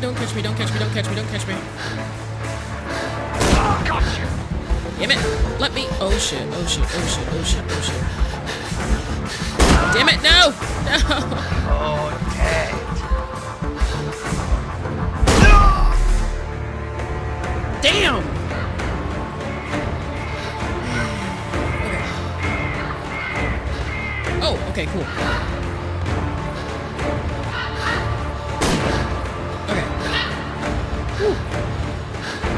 Don't catch me, don't catch me, don't catch me, don't catch me. Oh, gotcha! Damn it! Let me. Oh shit, oh shit, oh shit, oh shit, oh shit. Damn it, no! No! Oh, dead. Damn! Okay. Oh, okay, cool. Okay.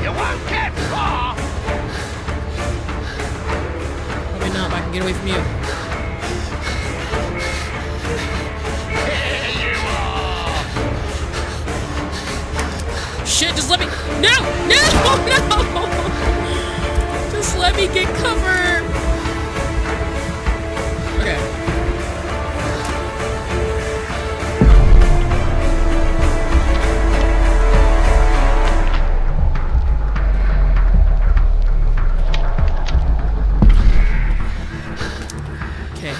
You won't get far! Probably not, but I can get away from you. Here you are! Shit, just let me. No! No! No! Just let me get cover! Okay. Okay.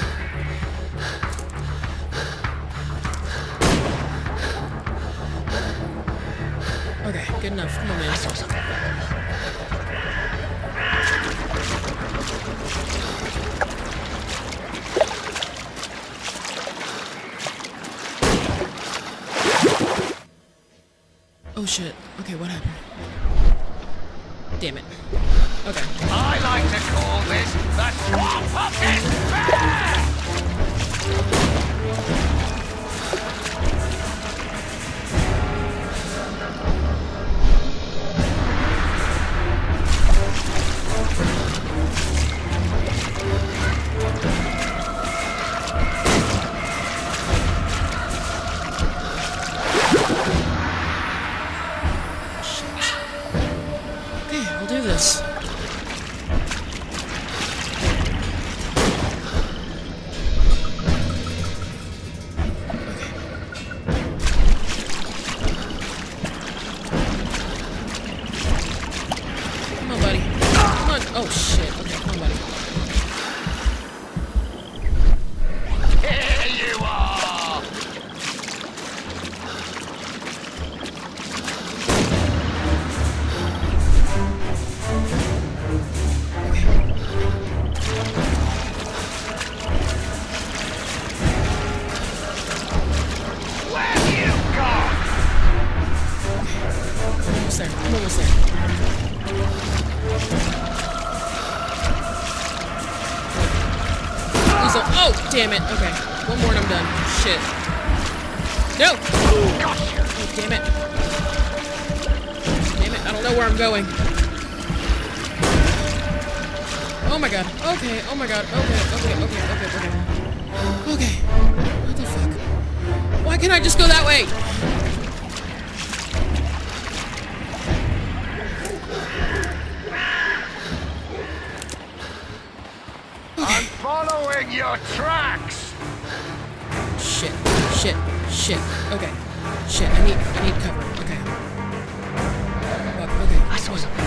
Okay, good enough. Come on, man. Oh shit. Okay, what happened? Damn it. Okay. I like to call this the Swamp Pocket Fair! Okay, I'll do this. Come on, buddy. Come on. Oh, shit. Okay, come on, buddy. Here you are! Where you gone? I'm almost there. I'm almost there. Oh, damn it. Okay. One more and I'm done. Shit. No! Oh, damn it. Damn it. I don't know where I'm going. Oh my god. Okay. Oh my god. Okay. Okay. What the fuck? Why can't I just go that way? I'm following your tracks! Shit. Okay. Shit. I need cover. Okay. Fuck. Okay. I saw something.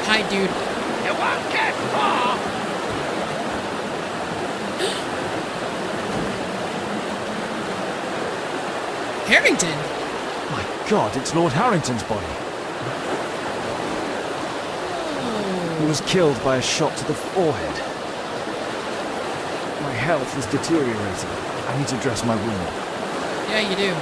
Hi, dude. You won't get far! Harrington. My God, it's Lord Harrington's body. He was killed by a shot to the forehead. My health is deteriorating. I need to dress my wound. Yeah, you do.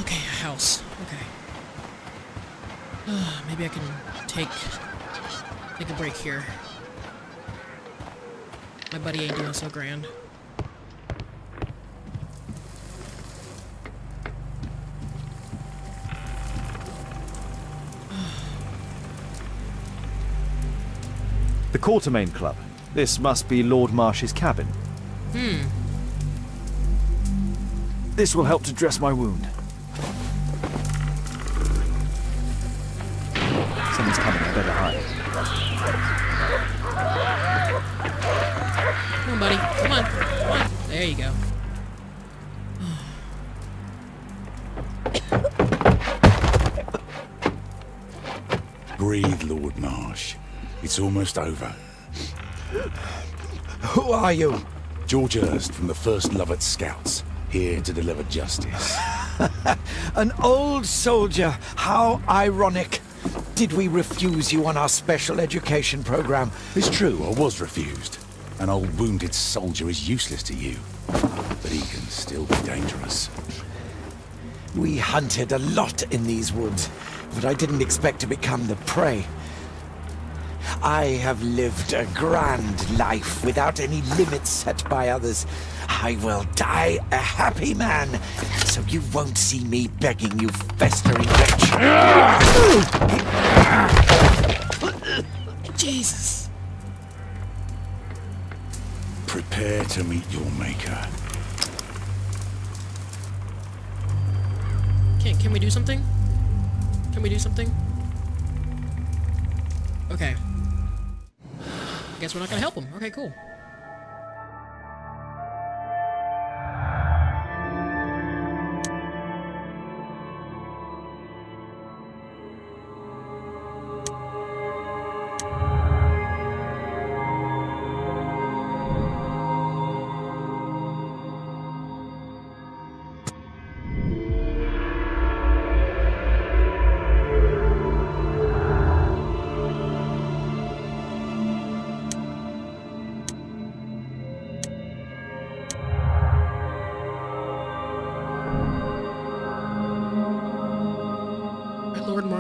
Okay, a house. Okay. Maybe I can take a break here. My buddy ain't doing so grand. The Quartermain Club. This must be Lord Marsh's cabin. This will help to dress my wound. Someone's coming, I better hide. Come on, buddy. Come on. Come on. There you go. Breathe, Lord Marsh. It's almost over. Who are you? George Hurst from the 1st Lovett Scouts, here to deliver justice. An old soldier. How ironic. Did we refuse you on our special education program? It's true, I was refused. An old wounded soldier is useless to you, but he can still be dangerous. We hunted a lot in these woods, but I didn't expect to become the prey. I have lived a grand life without any limits set by others. I will die a happy man, so you won't see me begging you, festering wretch. Jesus. Prepare to meet your maker. Can we do something? Can we do something? Okay. I guess we're not gonna help him. Okay, cool.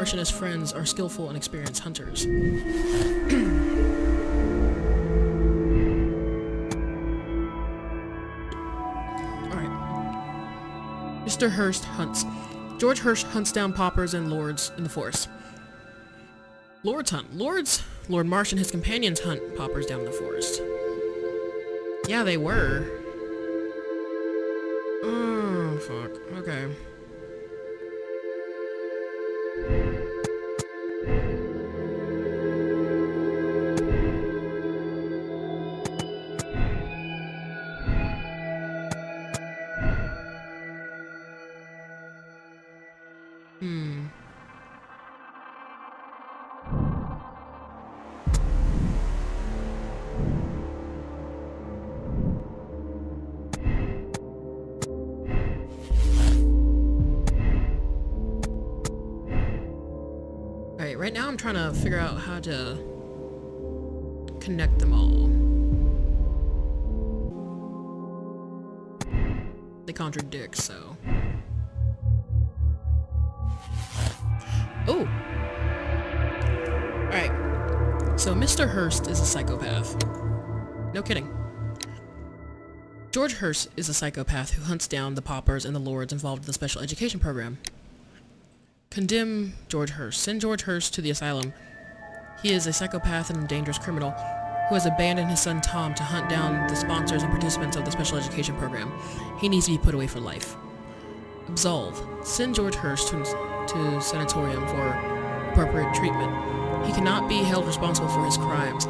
Marsh and his friends are skillful and experienced hunters. Alright. Mr. Hurst hunts. George Hurst hunts down paupers and lords in the forest. Lords hunt. Lord Marsh and his companions hunt paupers down in the forest. Yeah, they were. Oh, fuck. Okay. Alright, right now I'm trying to figure out how to connect them all. They contradict, so... Oh! Alright. So Mr. Hurst is a psychopath. No kidding. George Hurst is a psychopath who hunts down the paupers and the lords involved in the special education program. Condemn George Hurst. Send George Hurst to the asylum. He is a psychopath and a dangerous criminal who has abandoned his son Tom to hunt down the sponsors and participants of the special education program. He needs to be put away for life. Absolve. Send George Hurst to sanatorium for appropriate treatment. He cannot be held responsible for his crimes,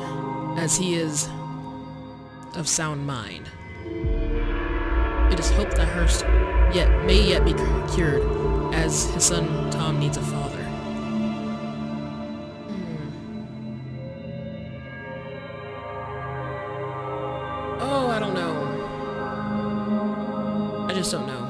as he is of sound mind. It is hoped that Hurst may yet be cured, as his son Tom needs a father. Oh, I don't know. I just don't know.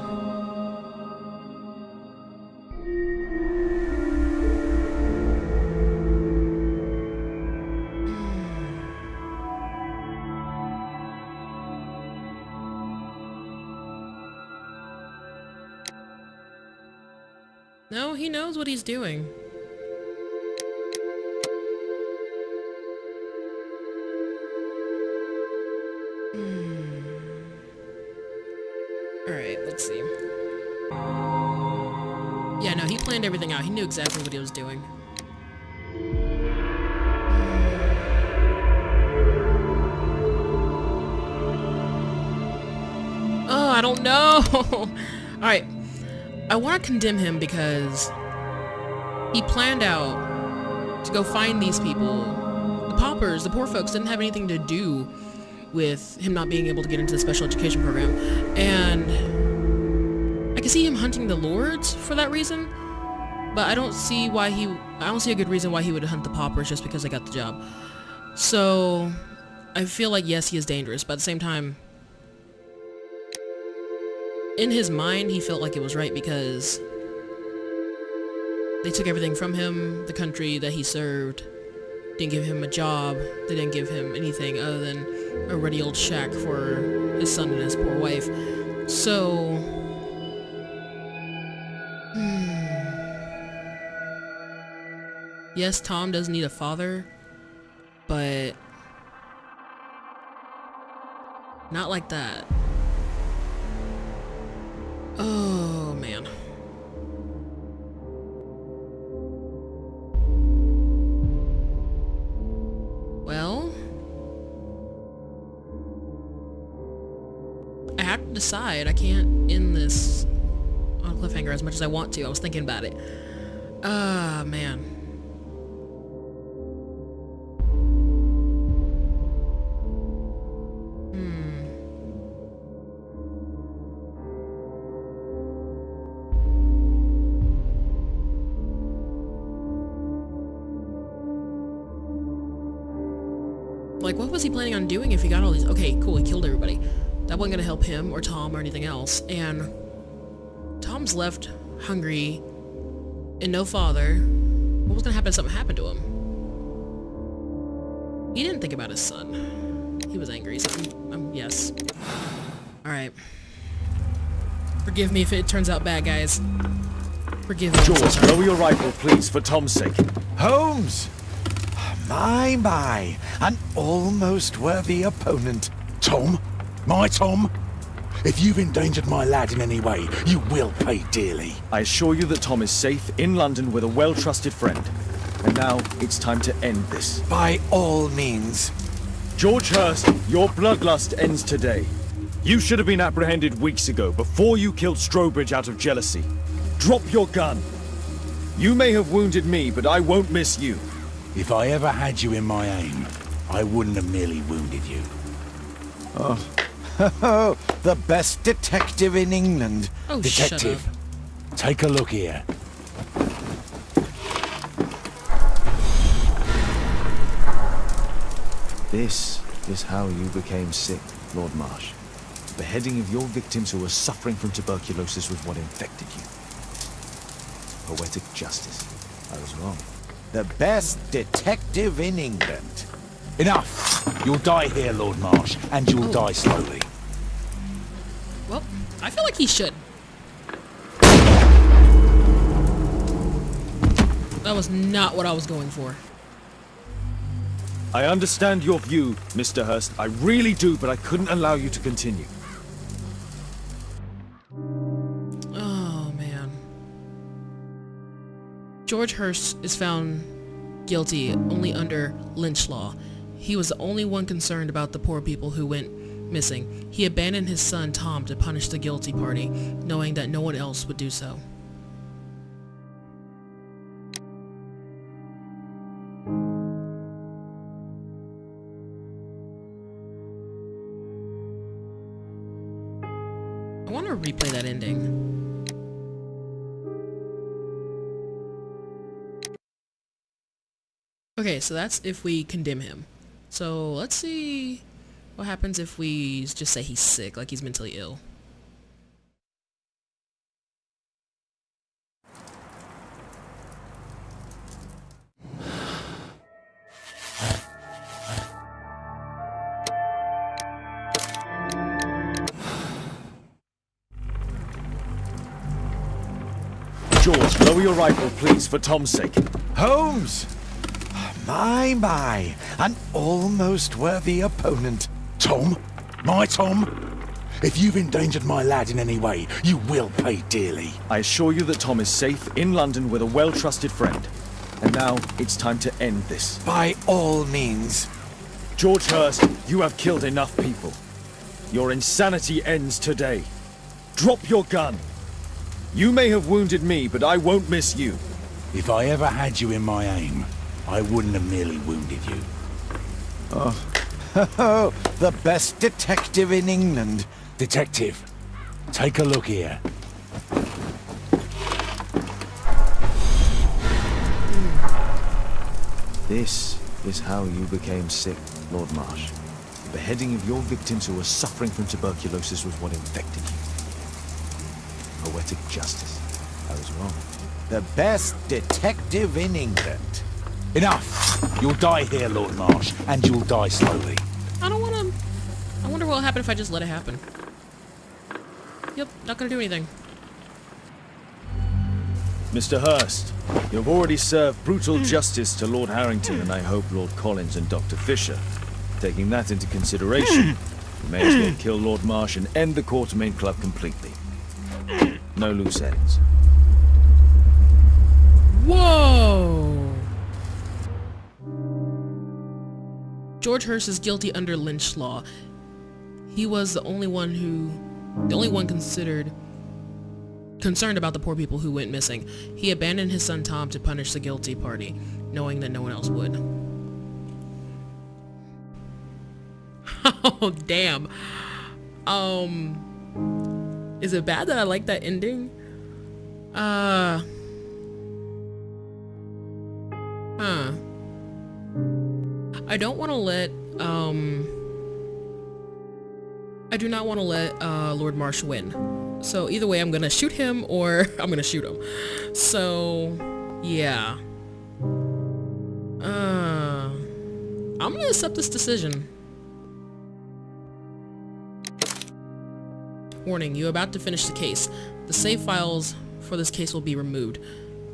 No, he knows what he's doing. Alright, let's see. Yeah, no, he planned everything out. He knew exactly what he was doing. Oh, I don't know! Alright. I want to condemn him because he planned out to go find these people. The paupers, the poor folks, didn't have anything to do with him not being able to get into the special education program. And I can see him hunting the lords for that reason, but I don't see a good reason why he would hunt the paupers just because they got the job. So I feel like, yes, he is dangerous, but at the same time, in his mind, he felt like it was right because they took everything from him, the country that he served, didn't give him a job, they didn't give him anything other than a ruddy old shack for his son and his poor wife. So... Yes, Tom does need a father, but... not like that. Oh, man. Well... I have to decide. I can't end this on a cliffhanger as much as I want to. I was thinking about it. Ah, man. Like, what was he planning on doing if he got all these... Okay, cool, he killed everybody. That wasn't gonna help him or Tom or anything else. And Tom's left hungry and no father. What was gonna happen if something happened to him? He didn't think about his son. He was angry, so yes. Alright. Forgive me if it turns out bad, guys. Forgive me. I'm so George, sorry. lower your rifle, please, for Tom's sake. Holmes! My, an almost worthy opponent. Tom? My Tom? If you've endangered my lad in any way, you will pay dearly. I assure you that Tom is safe in London with a well-trusted friend. And now it's time to end this. By all means. George Hurst, your bloodlust ends today. You should have been apprehended weeks ago, before you killed Strobridge out of jealousy. Drop your gun. You may have wounded me, but I won't miss you. If I ever had you in my aim, I wouldn't have merely wounded you. Oh, the best detective in England. Oh, shut up. Detective, take a look here. This is how you became sick, Lord Marsh. Beheading of your victims who were suffering from tuberculosis was what infected you. Poetic justice. I was wrong. The best detective in England. Enough! You'll die here, Lord Marsh, and you'll die slowly. Well, I feel like he should. That was not what I was going for. I understand your view, Mr. Hurst. I really do, but I couldn't allow you to continue. Oh, man. George Hurst is found guilty only under lynch law. He was the only one concerned about the poor people who went missing. He abandoned his son Tom to punish the guilty party, knowing that no one else would do so. I want to replay that ending. Okay, so that's if we condemn him. So let's see what happens if we just say he's sick, like he's mentally ill. George, lower your rifle, please, for Tom's sake. Holmes! My, an almost worthy opponent. Tom? My Tom? If you've endangered my lad in any way, you will pay dearly. I assure you that Tom is safe in London with a well-trusted friend. And now it's time to end this. By all means. George Hurst, you have killed enough people. Your insanity ends today. Drop your gun. You may have wounded me, but I won't miss you. If I ever had you in my aim, I wouldn't have merely wounded you. Oh, the best detective in England. Detective, take a look here. This is how you became sick, Lord Marsh. Beheading of your victims who were suffering from tuberculosis was what infected you. Poetic justice. I was wrong. The best detective in England. Enough! You'll die here, Lord Marsh, and you'll die slowly. I don't want to... I wonder what'll happen if I just let it happen. Yep, not gonna do anything. Mr. Hurst, you have already served brutal justice to Lord Harrington and I hope Lord Collins and Dr. Fisher. Taking that into consideration, you may as well kill Lord Marsh and end the Quartermain Club completely. No loose ends. Whoa! George Hurst is guilty under lynch law. He was the only one concerned about the poor people who went missing. He abandoned his son Tom to punish the guilty party, knowing that no one else would. Oh, damn. Is it bad that I like that ending? I don't want to let, I do not want to let, Lord Marsh win. So either way, I'm gonna shoot him or I'm gonna shoot him. So, yeah. I'm gonna accept this decision. Warning, you're about to finish the case. The save files for this case will be removed.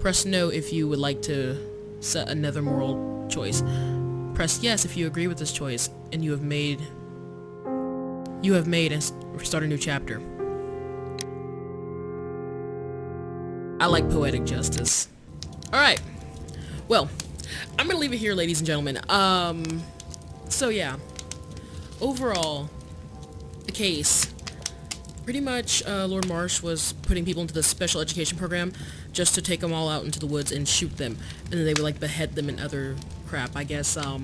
Press no if you would like to set another moral choice. Press yes if you agree with this choice and you have made and start a new chapter. I like poetic justice. Alright. Well, I'm gonna leave it here, ladies and gentlemen. So yeah. Overall, the case. Pretty much, Lord Marsh was putting people into the special education program just to take them all out into the woods and shoot them. And then they would, like, behead them and other crap. I guess, I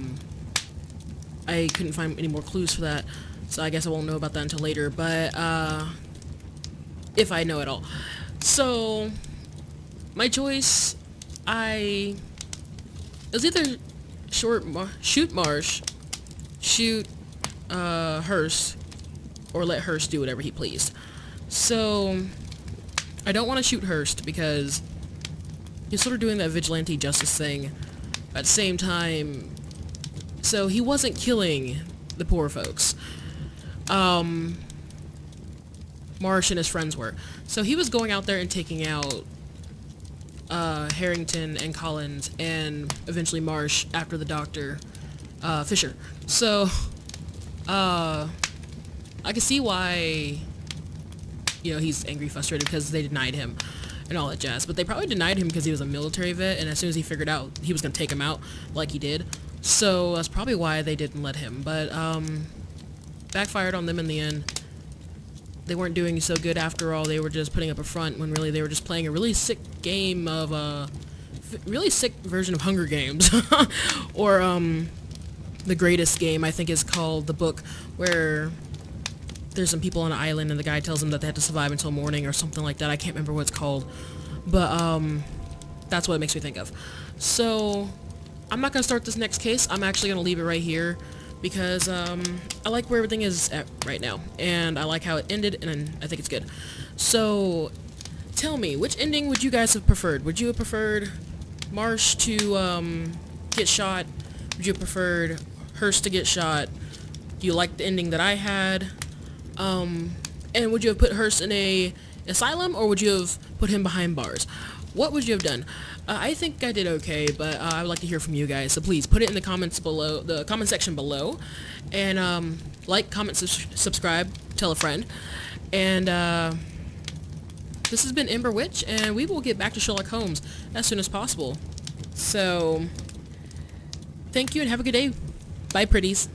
couldn't find any more clues for that, so I guess I won't know about that until later, but, if I know at all. So, my choice, it was either shoot Marsh, shoot, Hearst, or let Hearst do whatever he pleased. So, I don't want to shoot Hearst because he's sort of doing that vigilante justice thing at the same time. So he wasn't killing the poor folks. Marsh and his friends were. So he was going out there and taking out Harrington and Collins and eventually Marsh after the doctor, Fisher. So, I can see why, you know, he's angry, frustrated because they denied him and all that jazz. But they probably denied him because he was a military vet, and as soon as he figured out he was going to take him out like he did. So that's probably why they didn't let him. But, backfired on them in the end. They weren't doing so good after all. They were just putting up a front when really they were just playing a really sick game of, really sick version of Hunger Games. Or, The Greatest Game, I think is called the book, where there's some people on an island and the guy tells them that they have to survive until morning or something like that. I can't remember what it's called. But, that's what it makes me think of. So, I'm not going to start this next case. I'm actually going to leave it right here because, I like where everything is at right now. And I like how it ended, and I think it's good. So, tell me, which ending would you guys have preferred? Would you have preferred Marsh to, get shot? Would you have preferred Hearst to get shot? Do you like the ending that I had? And would you have put Hearst in a asylum, or would you have put him behind bars? What would you have done? I think I did okay, but I would like to hear from you guys. So please put it in the comments below, the comment section below, and like, comment, subscribe, tell a friend. And this has been EmberWytch, and we will get back to Sherlock Holmes as soon as possible. So, thank you and have a good day. Bye, pretties.